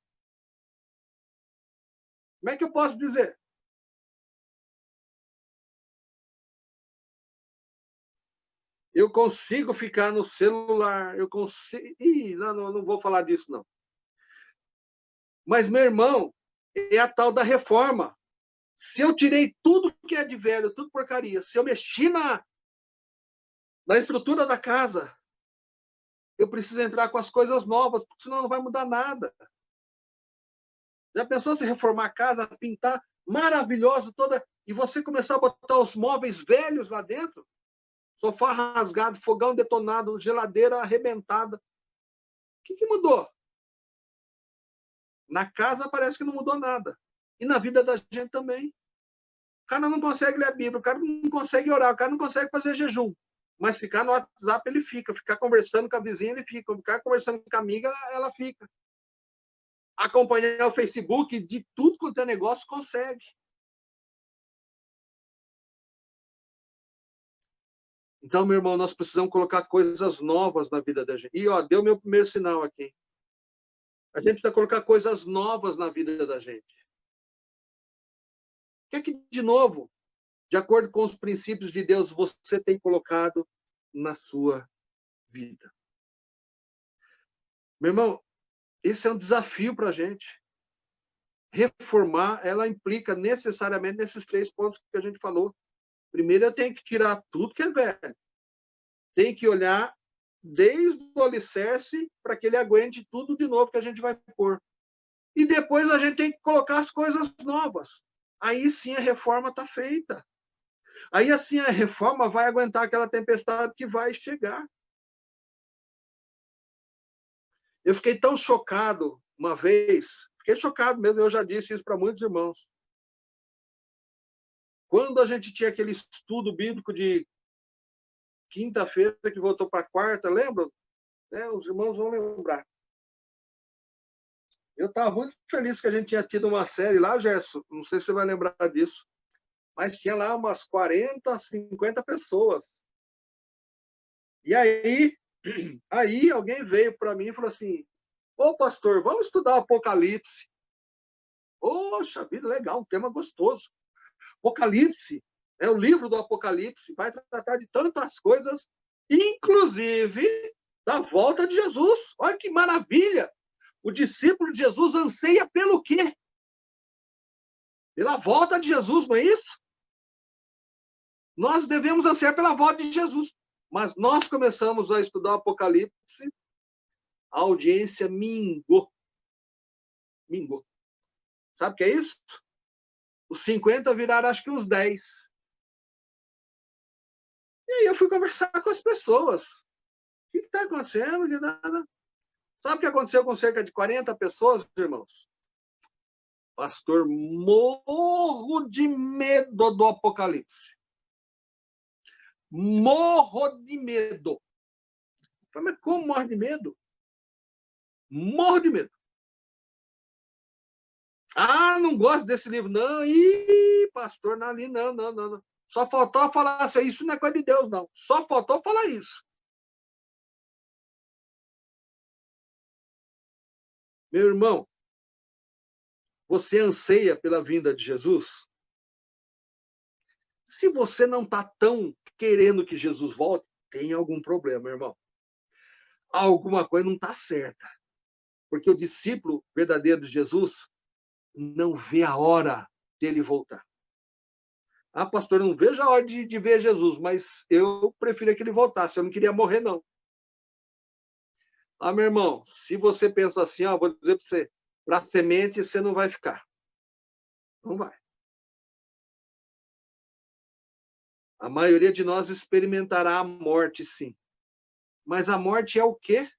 Como é que eu posso dizer? Eu consigo ficar no celular, eu consigo... não vou falar disso, não. Mas, meu irmão, é a tal da reforma. Se eu tirei tudo que é de velho, tudo porcaria, se eu mexi na estrutura da casa, eu preciso entrar com as coisas novas, porque senão não vai mudar nada. Já pensou se reformar a casa, pintar maravilhosa toda, e você começar a botar os móveis velhos lá dentro? Sofá rasgado, fogão detonado, geladeira arrebentada. O que mudou? Na casa parece que não mudou nada. E na vida da gente também. O cara não consegue ler a Bíblia, o cara não consegue orar, o cara não consegue fazer jejum. Mas ficar no WhatsApp ele fica, ficar conversando com a vizinha ele fica, ficar conversando com a amiga ela fica. Acompanhar o Facebook de tudo quanto é negócio consegue. Então, meu irmão, nós precisamos colocar coisas novas na vida da gente. E, ó, deu meu primeiro sinal aqui. A gente precisa colocar coisas novas na vida da gente. O que é que, de novo, de acordo com os princípios de Deus, você tem colocado na sua vida? Meu irmão, esse é um desafio para a gente. Reformar, ela implica necessariamente nesses 3 pontos que a gente falou. Primeiro, eu tenho que tirar tudo que é velho. Tem que olhar desde o alicerce para que ele aguente tudo de novo que a gente vai pôr. e depois a gente tem que colocar as coisas novas. Aí sim a reforma está feita. Aí assim a reforma vai aguentar aquela tempestade que vai chegar. Eu fiquei tão chocado uma vez, fiquei chocado mesmo, eu já disse isso para muitos irmãos. Quando a gente tinha aquele estudo bíblico de quinta-feira que voltou para quarta, lembra? Os irmãos vão lembrar. Eu estava muito feliz que a gente tinha tido uma série lá, Gerson, não sei se você vai lembrar disso, mas tinha lá umas 40, 50 pessoas. E aí alguém veio para mim e falou assim, ô pastor, vamos estudar o Apocalipse. Poxa vida, legal, um tema gostoso. Apocalipse, é o livro do Apocalipse, vai tratar de tantas coisas, inclusive da volta de Jesus. Olha que maravilha! O discípulo de Jesus anseia pelo quê? Pela volta de Jesus, não é isso? Nós devemos ansiar pela volta de Jesus. Mas nós começamos a estudar o Apocalipse, a audiência mingou. Mingou. Sabe o que é isso? Os 50 viraram acho que uns 10. E aí eu fui conversar com as pessoas. O que está acontecendo? Sabe o que aconteceu com cerca de 40 pessoas, irmãos? Pastor, morro de medo do Apocalipse. Morro de medo. Mas como morre de medo? Morro de medo. Ah, não gosto desse livro, não. Ih, pastor, não ali, não. Só faltou falar assim, isso não é coisa de Deus, não. Só faltou falar isso. Meu irmão, você anseia pela vinda de Jesus? Se você não está tão querendo que Jesus volte, tem algum problema, irmão. Alguma coisa não está certa. Porque o discípulo verdadeiro de Jesus não vê a hora dele voltar. Ah, pastor, eu não vejo a hora de ver Jesus, mas eu preferia que ele voltasse. Eu não queria morrer, não. Ah, meu irmão, se você pensa assim, ó, vou dizer para você, para semente você não vai ficar. Não vai. A maioria de nós experimentará a morte, sim. Mas a morte é o quê?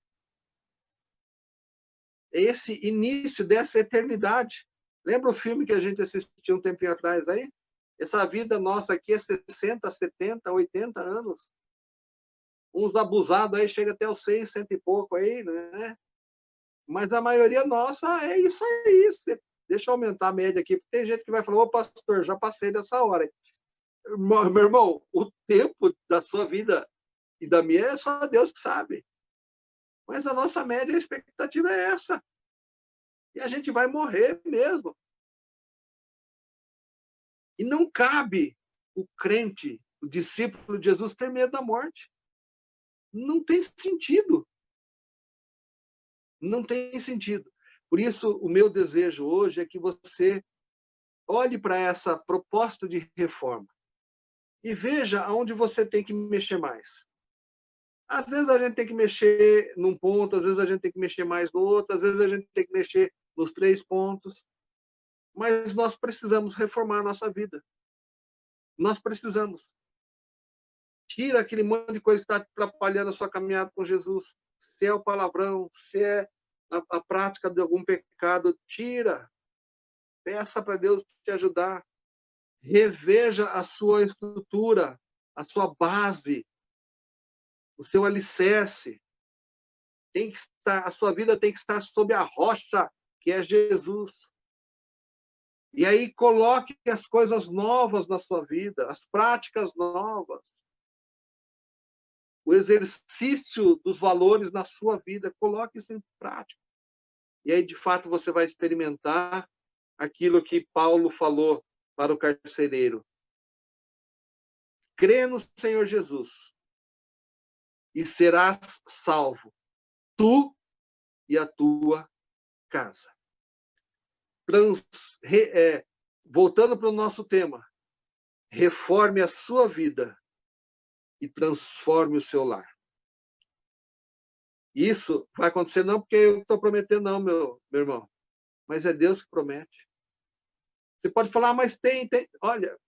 É esse início dessa eternidade. Lembra o filme que a gente assistiu um tempinho atrás aí? Essa vida nossa aqui é 60, 70, 80 anos. Uns abusados aí chega até os 100, 100 e pouco aí, né? Mas a maioria nossa é isso aí. Deixa eu aumentar a média aqui, porque tem gente que vai falar, ô pastor, já passei dessa hora. Meu irmão, o tempo da sua vida e da minha é só Deus que sabe. Mas a nossa média, a expectativa é essa. E a gente vai morrer mesmo. E não cabe o crente, o discípulo de Jesus, ter medo da morte. Não tem sentido. Não tem sentido. Por isso, o meu desejo hoje é que você olhe para essa proposta de reforma e veja aonde você tem que mexer mais. Às vezes a gente tem que mexer num ponto, às vezes a gente tem que mexer mais no outro, às vezes a gente tem que mexer nos 3 pontos. Mas nós precisamos reformar a nossa vida. Nós precisamos. Tira aquele monte de coisa que está atrapalhando a sua caminhada com Jesus. Se é o palavrão, se é a prática de algum pecado, tira. Peça para Deus te ajudar. Reveja a sua estrutura, a sua base, o seu alicerce. Tem que estar, a sua vida tem que estar sob a rocha, que é Jesus. E aí coloque as coisas novas na sua vida, as práticas novas. O exercício dos valores na sua vida, coloque isso em prática. E aí, de fato, você vai experimentar aquilo que Paulo falou para o carcereiro. Crê no Senhor Jesus e serás salvo, tu e a tua casa. Voltando para o nosso tema, reforme a sua vida e transforme o seu lar. Isso vai acontecer não porque eu estou prometendo, não, meu irmão, mas é Deus que promete. Você pode falar, mas tem. Olha,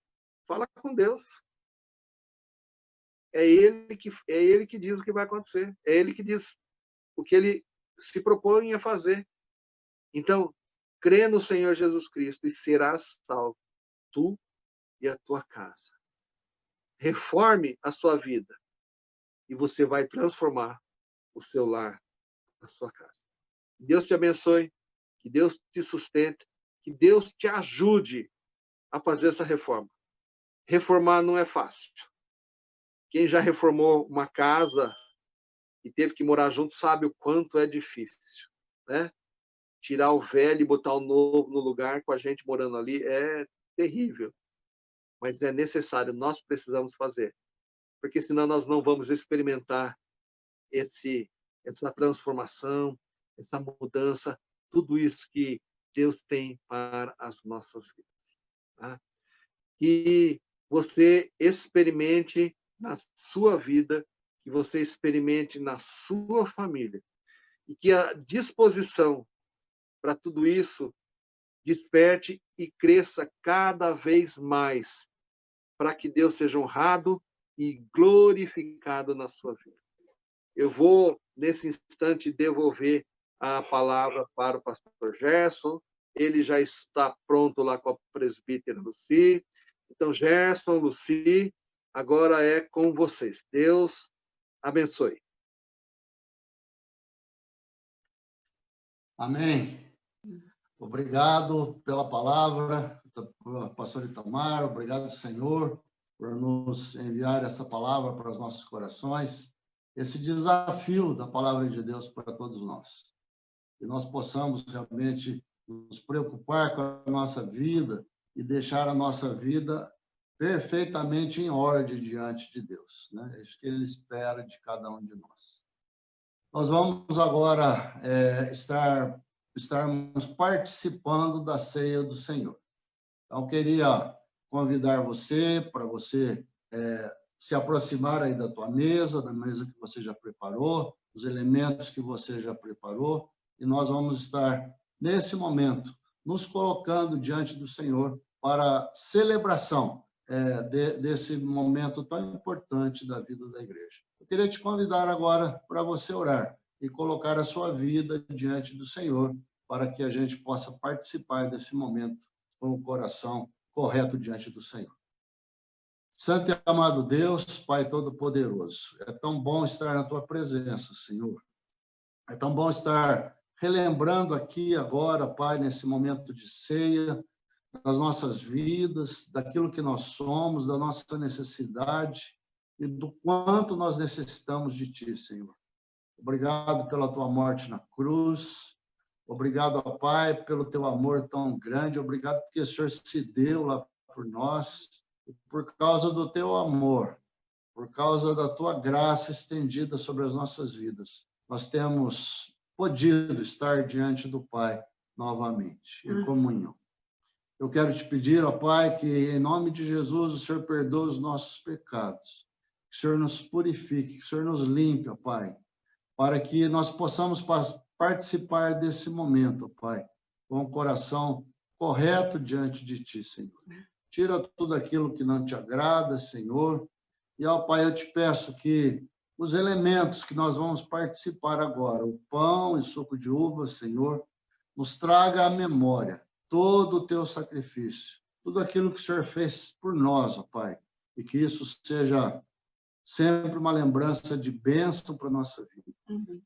fala com Deus. É ele que diz o que vai acontecer. É ele que diz o que ele se propõe a fazer. Então, crê no Senhor Jesus Cristo e serás salvo, tu e a tua casa. Reforme a sua vida e você vai transformar o seu lar, a sua casa. Deus te abençoe, que Deus te sustente, que Deus te ajude a fazer essa reforma. Reformar não é fácil. Quem já reformou uma casa e teve que morar junto sabe o quanto é difícil, né? Tirar o velho e botar o novo no lugar com a gente morando ali é terrível. Mas é necessário, nós precisamos fazer. Porque senão nós não vamos experimentar essa transformação, essa mudança, tudo isso que Deus tem para as nossas vidas. Tá? Que você experimente na sua vida, que você experimente na sua família, e que a disposição para tudo isso desperte e cresça cada vez mais, para que Deus seja honrado e glorificado na sua vida. Eu vou, nesse instante, devolver a palavra para o pastor Gerson. Ele já está pronto lá com a presbítera Luci. Então, Gerson, Luci, agora é com vocês. Deus abençoe. Amém. Obrigado pela palavra, pastor Itamar. Obrigado, Senhor, por nos enviar essa palavra para os nossos corações. Esse desafio da palavra de Deus para todos nós. Que nós possamos realmente nos preocupar com a nossa vida e deixar a nossa vida perfeitamente em ordem diante de Deus, né? É isso que Ele espera de cada um de nós. Nós vamos agora estarmos participando da ceia do Senhor. Então, queria convidar você para você se aproximar aí da tua mesa, da mesa que você já preparou, os elementos que você já preparou, e nós vamos estar, nesse momento, nos colocando diante do Senhor para a celebração desse momento tão importante da vida da igreja. Eu queria te convidar agora para você orar e colocar a sua vida diante do Senhor, para que a gente possa participar desse momento com o coração correto diante do Senhor. Santo e amado Deus, Pai Todo-Poderoso, é tão bom estar na Tua presença, Senhor. É tão bom estar relembrando aqui agora, Pai, nesse momento de ceia, das nossas vidas, daquilo que nós somos, da nossa necessidade e do quanto nós necessitamos de Ti, Senhor. Obrigado pela Tua morte na cruz. Obrigado, ó Pai, pelo Teu amor tão grande. Obrigado porque o Senhor se deu lá por nós. E por causa do Teu amor, por causa da Tua graça estendida sobre as nossas vidas, nós temos podido estar diante do Pai novamente, em comunhão. Eu quero te pedir, ó Pai, que em nome de Jesus o Senhor perdoe os nossos pecados, que o Senhor nos purifique, que o Senhor nos limpe, ó Pai, para que nós possamos participar desse momento, ó Pai, com o coração correto diante de Ti, Senhor. Tira tudo aquilo que não te agrada, Senhor. E, ó Pai, eu te peço que os elementos que nós vamos participar agora, o pão e suco de uva, Senhor, nos traga à memória todo o Teu sacrifício, tudo aquilo que o Senhor fez por nós, ó Pai, e que isso seja sempre uma lembrança de bênção para a nossa vida,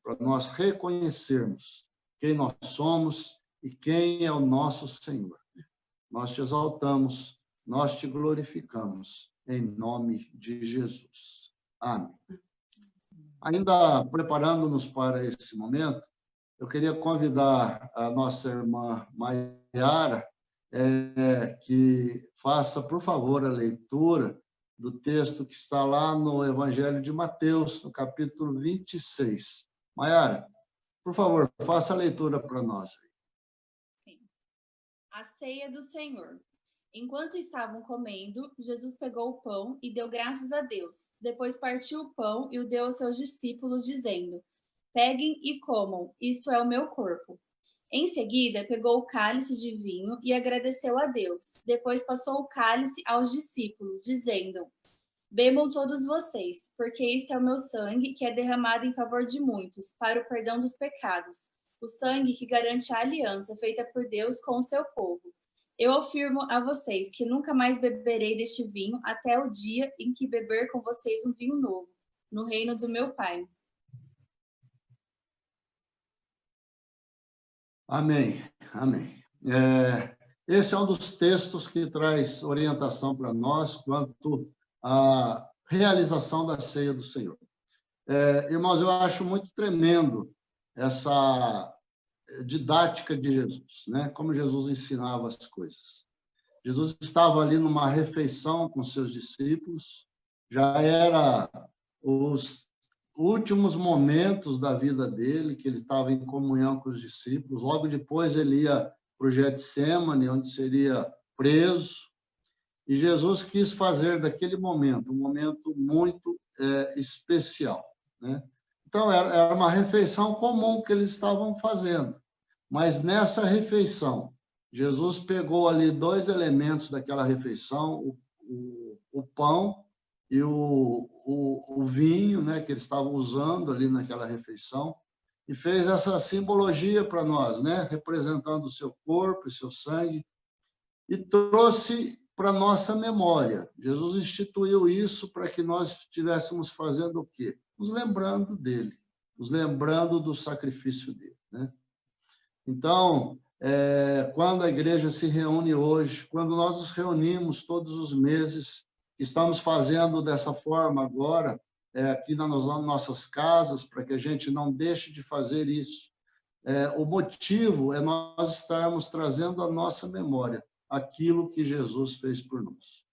para nós reconhecermos quem nós somos e quem é o nosso Senhor. Nós te exaltamos, nós te glorificamos, em nome de Jesus. Amém. Ainda preparando-nos para esse momento, eu queria convidar a nossa irmã Maiara que faça, por favor, a leitura do texto que está lá no Evangelho de Mateus, no capítulo 26. Maiara, por favor, faça a leitura para nós. Sim. A ceia do Senhor. Enquanto estavam comendo, Jesus pegou o pão e deu graças a Deus. Depois partiu o pão e o deu aos seus discípulos, dizendo: Peguem e comam, isto é o meu corpo. Em seguida, pegou o cálice de vinho e agradeceu a Deus. Depois passou o cálice aos discípulos, dizendo: Bebam todos vocês, porque este é o meu sangue, que é derramado em favor de muitos, para o perdão dos pecados. O sangue que garante a aliança feita por Deus com o seu povo. Eu afirmo a vocês que nunca mais beberei deste vinho até o dia em que beber com vocês um vinho novo, no reino do meu Pai. Amém, amém. Esse é um dos textos que traz orientação para nós quanto à realização da ceia do Senhor. Irmãos, eu acho muito tremendo essa didática de Jesus, né? Como Jesus ensinava as coisas. Jesus estava ali numa refeição com seus discípulos, já era os últimos momentos da vida dele, que ele estava em comunhão com os discípulos. Logo depois ele ia para o Getsêmani, onde seria preso. E Jesus quis fazer daquele momento um momento muito especial, né? Então, era uma refeição comum que eles estavam fazendo. Mas nessa refeição, Jesus pegou ali 2 elementos daquela refeição, o pão e o vinho, né, que eles estavam usando ali naquela refeição, e fez essa simbologia para nós, né, representando o seu corpo e seu sangue, e trouxe para nossa memória. Jesus instituiu isso para que nós estivéssemos fazendo o quê? Nos lembrando dele, nos lembrando do sacrifício dele, né? Então, quando a igreja se reúne hoje, quando nós nos reunimos todos os meses, estamos fazendo dessa forma agora, aqui nas nossas casas, para que a gente não deixe de fazer isso. O motivo é nós estarmos trazendo à nossa memória aquilo que Jesus fez por nós,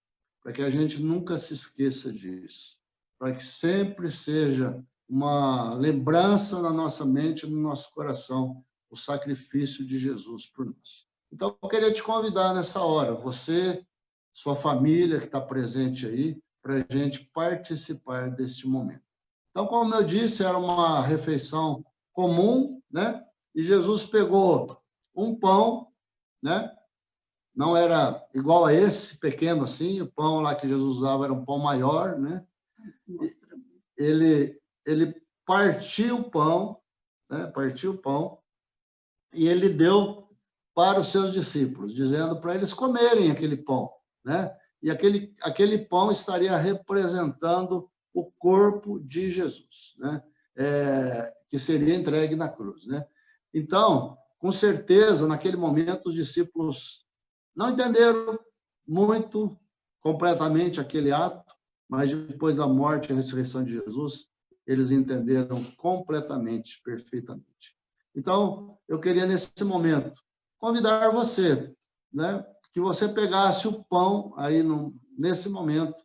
para que a gente nunca se esqueça disso, para que sempre seja uma lembrança na nossa mente, no nosso coração, o sacrifício de Jesus por nós. Então, eu queria te convidar nessa hora, você, sua família que está presente aí, para a gente participar deste momento. Então, como eu disse, era uma refeição comum, né? E Jesus pegou um pão, né? Não era igual a esse, pequeno assim, o pão lá que Jesus usava era um pão maior, né? Ele partiu o pão, né? Partiu o pão, e ele deu para os seus discípulos, dizendo para eles comerem aquele pão, né? E aquele pão estaria representando o corpo de Jesus, né? Que seria entregue na cruz, né? Então, com certeza, naquele momento, os discípulos não entenderam muito, completamente, aquele ato, mas depois da morte e ressurreição de Jesus, eles entenderam completamente, perfeitamente. Então, eu queria, nesse momento, convidar você, né, que você pegasse o pão aí nesse momento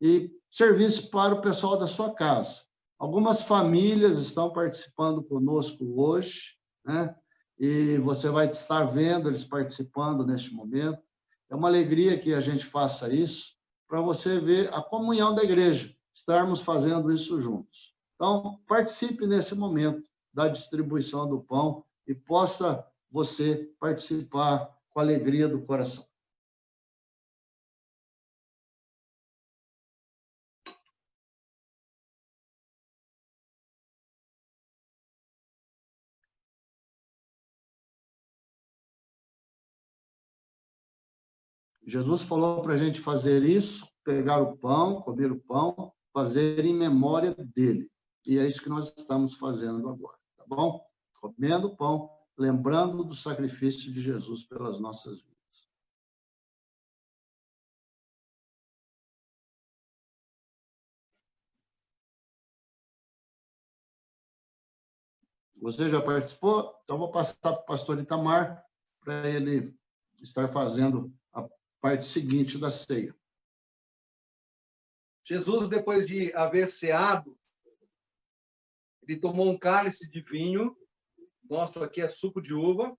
e servisse para o pessoal da sua casa. Algumas famílias estão participando conosco hoje, né? E você vai estar vendo eles participando neste momento. É uma alegria que a gente faça isso, para você ver a comunhão da igreja, estarmos fazendo isso juntos. Então, participe nesse momento da distribuição do pão e possa você participar com a alegria do coração. Jesus falou para a gente fazer isso, pegar o pão, comer o pão, fazer em memória dele. E é isso que nós estamos fazendo agora, tá bom? Comendo o pão, lembrando do sacrifício de Jesus pelas nossas vidas. Você já participou? Então, vou passar para o pastor Itamar, para ele estar fazendo a parte seguinte da ceia. Jesus, depois de haver ceado, ele tomou um cálice de vinho. Nosso aqui é suco de uva.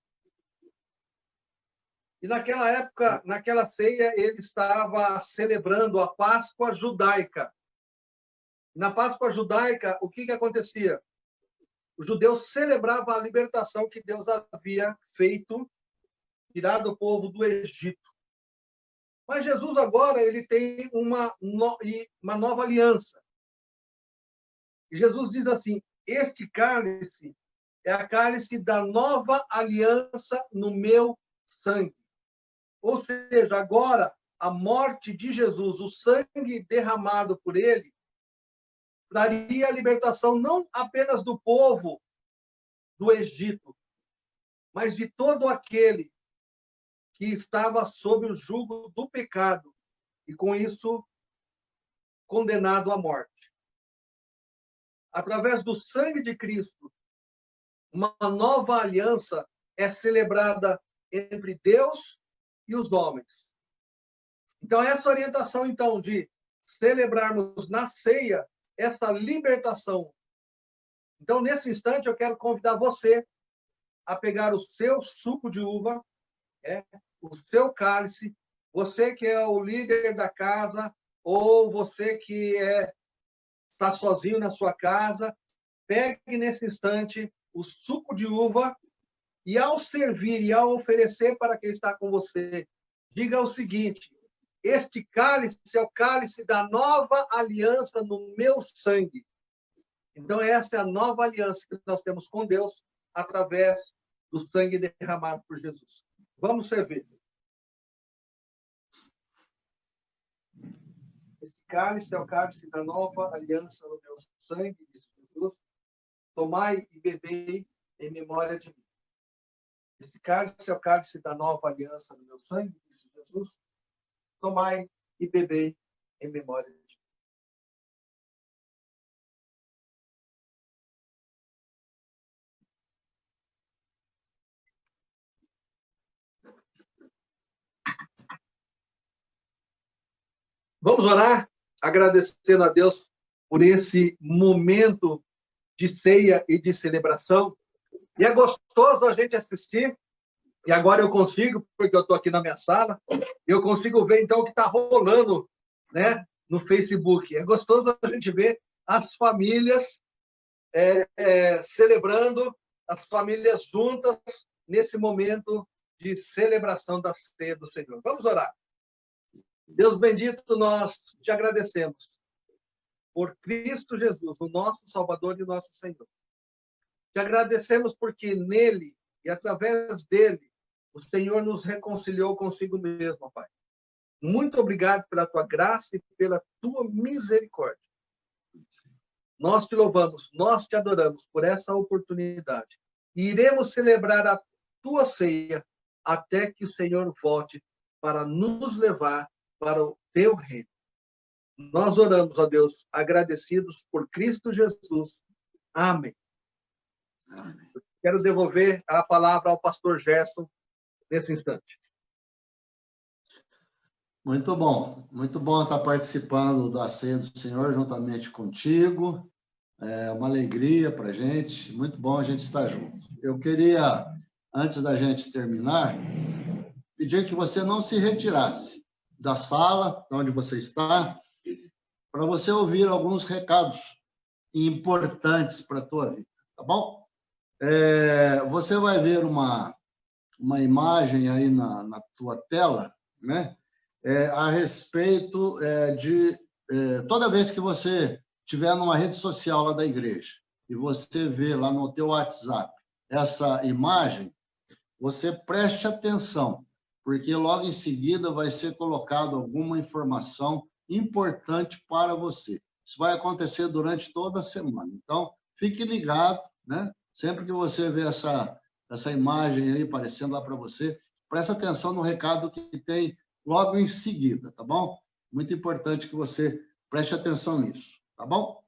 E naquela época, naquela ceia, ele estava celebrando a Páscoa judaica. Na Páscoa judaica, o que acontecia? os judeus celebravam a libertação que Deus havia feito, tirado o povo do Egito. Mas Jesus agora ele tem uma nova aliança. E Jesus diz assim: este cálice é a cálice da nova aliança no meu sangue. Ou seja, agora a morte de Jesus, o sangue derramado por ele, daria a libertação não apenas do povo do Egito, mas de todo aquele que estava sob o jugo do pecado e, com isso, condenado à morte. Através do sangue de Cristo, uma nova aliança é celebrada entre Deus e os homens. Então, essa orientação, então, de celebrarmos na ceia essa libertação. Então, nesse instante, eu quero convidar você a pegar o seu suco de uva, o seu cálice, você que é o líder da casa, ou você que está sozinho na sua casa, pegue nesse instante o suco de uva e, ao servir e ao oferecer para quem está com você, diga o seguinte: este cálice é o cálice da nova aliança no meu sangue. Então, essa é a nova aliança que nós temos com Deus através do sangue derramado por Jesus. Vamos servir. Esse cálice é o cálice da nova aliança no meu sangue, disse Jesus. Tomai e bebei em memória de mim. Esse cálice é o cálice da nova aliança no meu sangue, disse Jesus. Tomai e bebei em memória de mim. Vamos orar, agradecendo a Deus por esse momento de ceia e de celebração. E é gostoso a gente assistir, e agora eu consigo, porque eu estou aqui na minha sala, eu consigo ver, então, o que está rolando, né, no Facebook. É gostoso a gente ver as famílias celebrando, as famílias juntas, nesse momento de celebração da ceia do Senhor. Vamos orar. Deus bendito, nós te agradecemos por Cristo Jesus, o nosso Salvador e o nosso Senhor. Te agradecemos porque nele e através dele o Senhor nos reconciliou consigo mesmo, Pai. Muito obrigado pela tua graça e pela tua misericórdia. Nós te louvamos, nós te adoramos por essa oportunidade. E iremos celebrar a tua ceia até que o Senhor volte para nos levar para o teu reino. Nós oramos, ó Deus, agradecidos por Cristo Jesus. Amém. Amém. Quero devolver a palavra ao pastor Gerson nesse instante. Muito bom estar participando da ceia do Senhor juntamente contigo. É uma alegria para a gente, muito bom a gente estar junto. Eu queria, antes da gente terminar, pedir que você não se retirasse da sala, onde você está, para você ouvir alguns recados importantes para a tua vida, tá bom? Você vai ver uma imagem aí na tua tela, né? A respeito de toda vez que você estiver numa rede social lá da igreja e você vê lá no teu WhatsApp essa imagem, você preste atenção, porque logo em seguida vai ser colocado alguma informação importante para você. Isso vai acontecer durante toda a semana. Então, fique ligado, né? Sempre que você vê essa imagem aí aparecendo lá para você, preste atenção no recado que tem logo em seguida, tá bom? Muito importante que você preste atenção nisso, tá bom?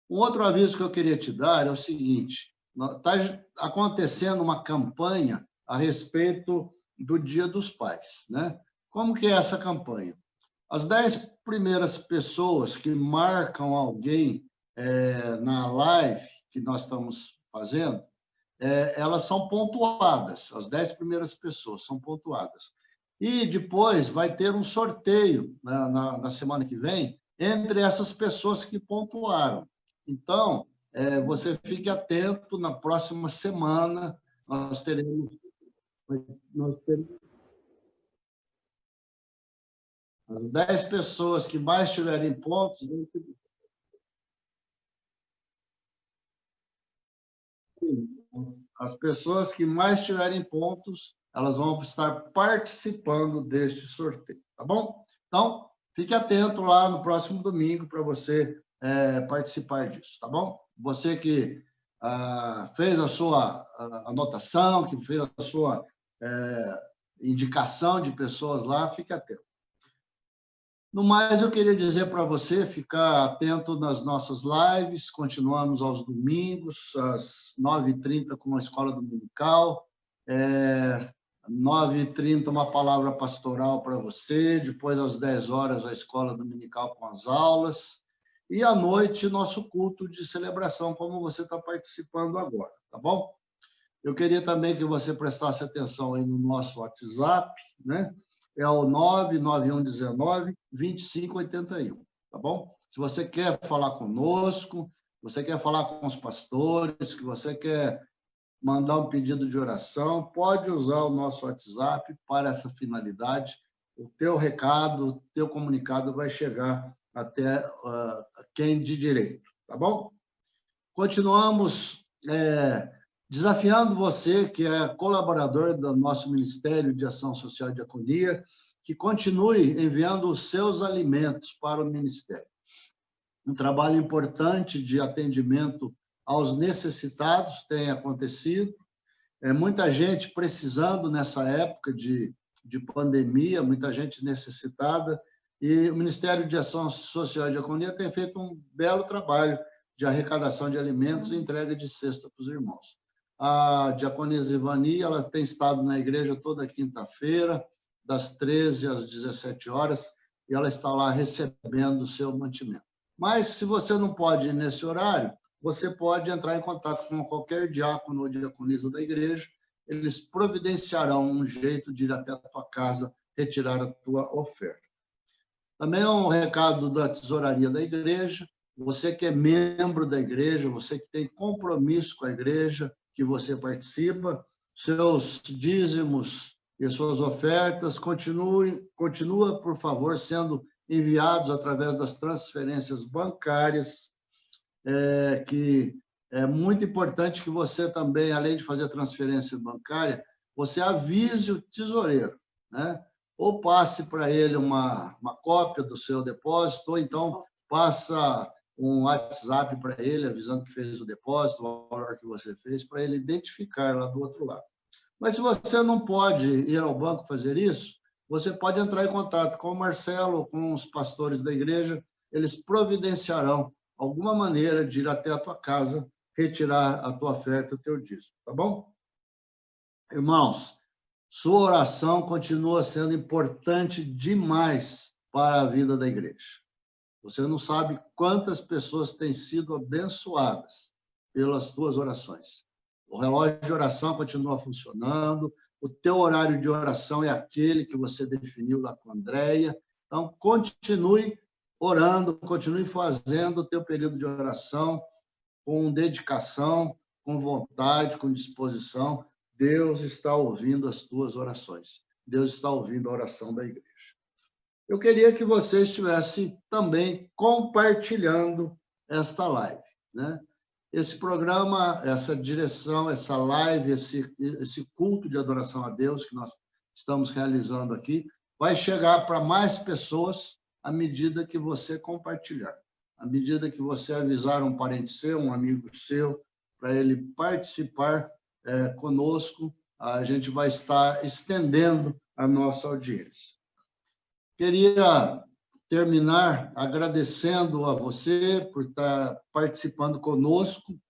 Um outro aviso que eu queria te dar é o seguinte: está acontecendo uma campanha a respeito do Dia dos Pais, né? Como que é essa campanha? As 10 primeiras pessoas que marcam alguém na live que nós estamos fazendo, elas são pontuadas, as 10 primeiras pessoas são pontuadas. E depois vai ter um sorteio na semana que vem entre essas pessoas que pontuaram. Então, você fique atento, na próxima semana nós teremos as 10 pessoas que mais tiverem pontos. As pessoas que mais tiverem pontos, elas vão estar participando deste sorteio, tá bom? Então, fique atento lá no próximo domingo para você participar disso, tá bom? Você que fez a sua anotação, que fez a sua indicação de pessoas lá, fique atento. No mais, eu queria dizer para você ficar atento nas nossas lives. Continuamos aos domingos, às 9h30, com a Escola Dominical. 9h30, uma palavra pastoral para você. Depois, às 10 horas, a Escola Dominical com as aulas. E, à noite, nosso culto de celebração, como você está participando agora, tá bom? Eu queria também que você prestasse atenção aí no nosso WhatsApp, né? É o 99119-2581, tá bom? Se você quer falar conosco, você quer falar com os pastores, que você quer mandar um pedido de oração, pode usar o nosso WhatsApp para essa finalidade. O teu recado, o teu comunicado vai chegar até quem de direito, tá bom? Continuamos desafiando você, que é colaborador do nosso Ministério de Ação Social e Diaconia, que continue enviando os seus alimentos para o Ministério. Um trabalho importante de atendimento aos necessitados tem acontecido. Muita gente precisando nessa época de pandemia, muita gente necessitada, e o Ministério de Ação Social e Diaconia tem feito um belo trabalho de arrecadação de alimentos e entrega de cesta para os irmãos. A diaconisa Ivani, ela tem estado na igreja toda quinta-feira, das 13 às 17 horas, e ela está lá recebendo o seu mantimento. Mas, se você não pode ir nesse horário, você pode entrar em contato com qualquer diácono ou diaconisa da igreja, eles providenciarão um jeito de ir até a tua casa retirar a tua oferta. Também um recado da tesouraria da igreja, você que é membro da igreja, você que tem compromisso com a igreja, que você participa, seus dízimos e suas ofertas continua, por favor, sendo enviados através das transferências bancárias, que é muito importante que você também, além de fazer a transferência bancária, você avise o tesoureiro, né? Ou passe para ele uma cópia do seu depósito, ou então passa um WhatsApp para ele, avisando que fez o depósito, o valor que você fez, para ele identificar lá do outro lado. Mas se você não pode ir ao banco fazer isso, você pode entrar em contato com o Marcelo ou com os pastores da igreja, eles providenciarão alguma maneira de ir até a tua casa, retirar a tua oferta, o teu dízimo, tá bom? Irmãos, sua oração continua sendo importante demais para a vida da igreja. Você não sabe quantas pessoas têm sido abençoadas pelas tuas orações. O relógio de oração continua funcionando, o teu horário de oração é aquele que você definiu lá com a Andréia. Então, continue orando, continue fazendo o teu período de oração com dedicação, com vontade, com disposição. Deus está ouvindo as tuas orações. Deus está ouvindo a oração da igreja. Eu queria que você estivesse também compartilhando esta live, né? Esse programa, essa direção, essa live, esse culto de adoração a Deus que nós estamos realizando aqui, vai chegar para mais pessoas à medida que você compartilhar, à medida que você avisar um parente seu, um amigo seu, para ele participar conosco, a gente vai estar estendendo a nossa audiência. Queria terminar agradecendo a você por estar participando conosco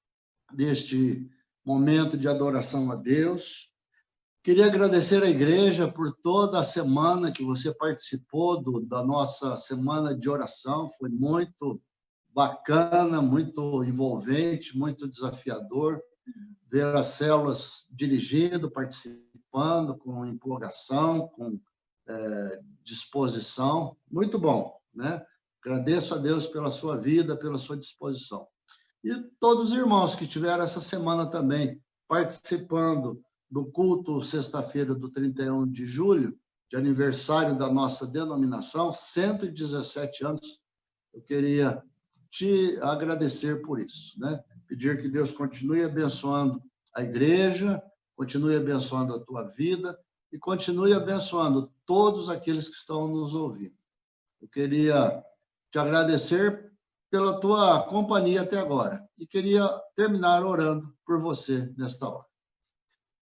deste momento de adoração a Deus. Queria agradecer à igreja por toda a semana que você participou da nossa semana de oração. Foi muito bacana, muito envolvente, muito desafiador ver as células dirigindo, participando com empolgação, com disposição. Muito bom, né? Agradeço a Deus pela sua vida, pela sua disposição. E todos os irmãos que tiveram essa semana também participando do culto sexta-feira do 31 de julho, de aniversário da nossa denominação, 117 anos, eu queria te agradecer por isso, né? Pedir que Deus continue abençoando a igreja, continue abençoando a tua vida e continue abençoando todos aqueles que estão nos ouvindo. Eu queria te agradecer pela tua companhia até agora e queria terminar orando por você nesta hora.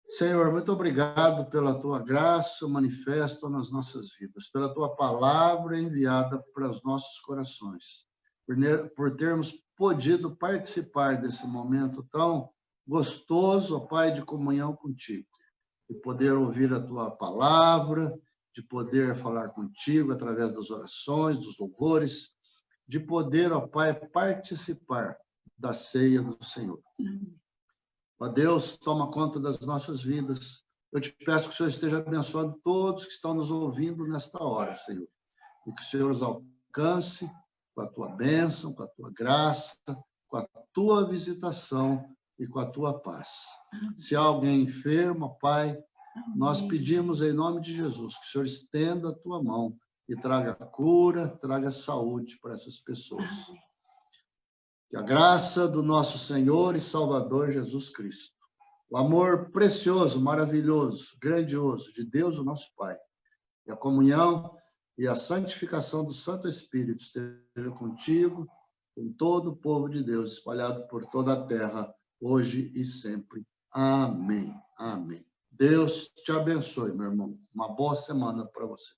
Senhor, muito obrigado pela tua graça manifesta nas nossas vidas, pela tua palavra enviada para os nossos corações, por termos podido participar desse momento tão gostoso, ó Pai, de comunhão contigo, de poder ouvir a tua palavra, de poder falar contigo através das orações, dos louvores, de poder, ó Pai, participar da ceia do Senhor. Ó Deus, toma conta das nossas vidas. Eu te peço que o Senhor esteja abençoando todos que estão nos ouvindo nesta hora, Senhor. E que o Senhor os alcance com a tua bênção, com a tua graça, com a tua visitação e com a tua paz. Se há alguém enfermo, Pai, nós pedimos em nome de Jesus que o Senhor estenda a tua mão e traga cura, traga saúde para essas pessoas. Que a graça do nosso Senhor e Salvador Jesus Cristo, o amor precioso, maravilhoso, grandioso de Deus, o nosso Pai, e a comunhão e a santificação do Santo Espírito esteja contigo, com todo o povo de Deus espalhado por toda a terra, hoje e sempre. Amém. Amém. Deus te abençoe, meu irmão. Uma boa semana para você.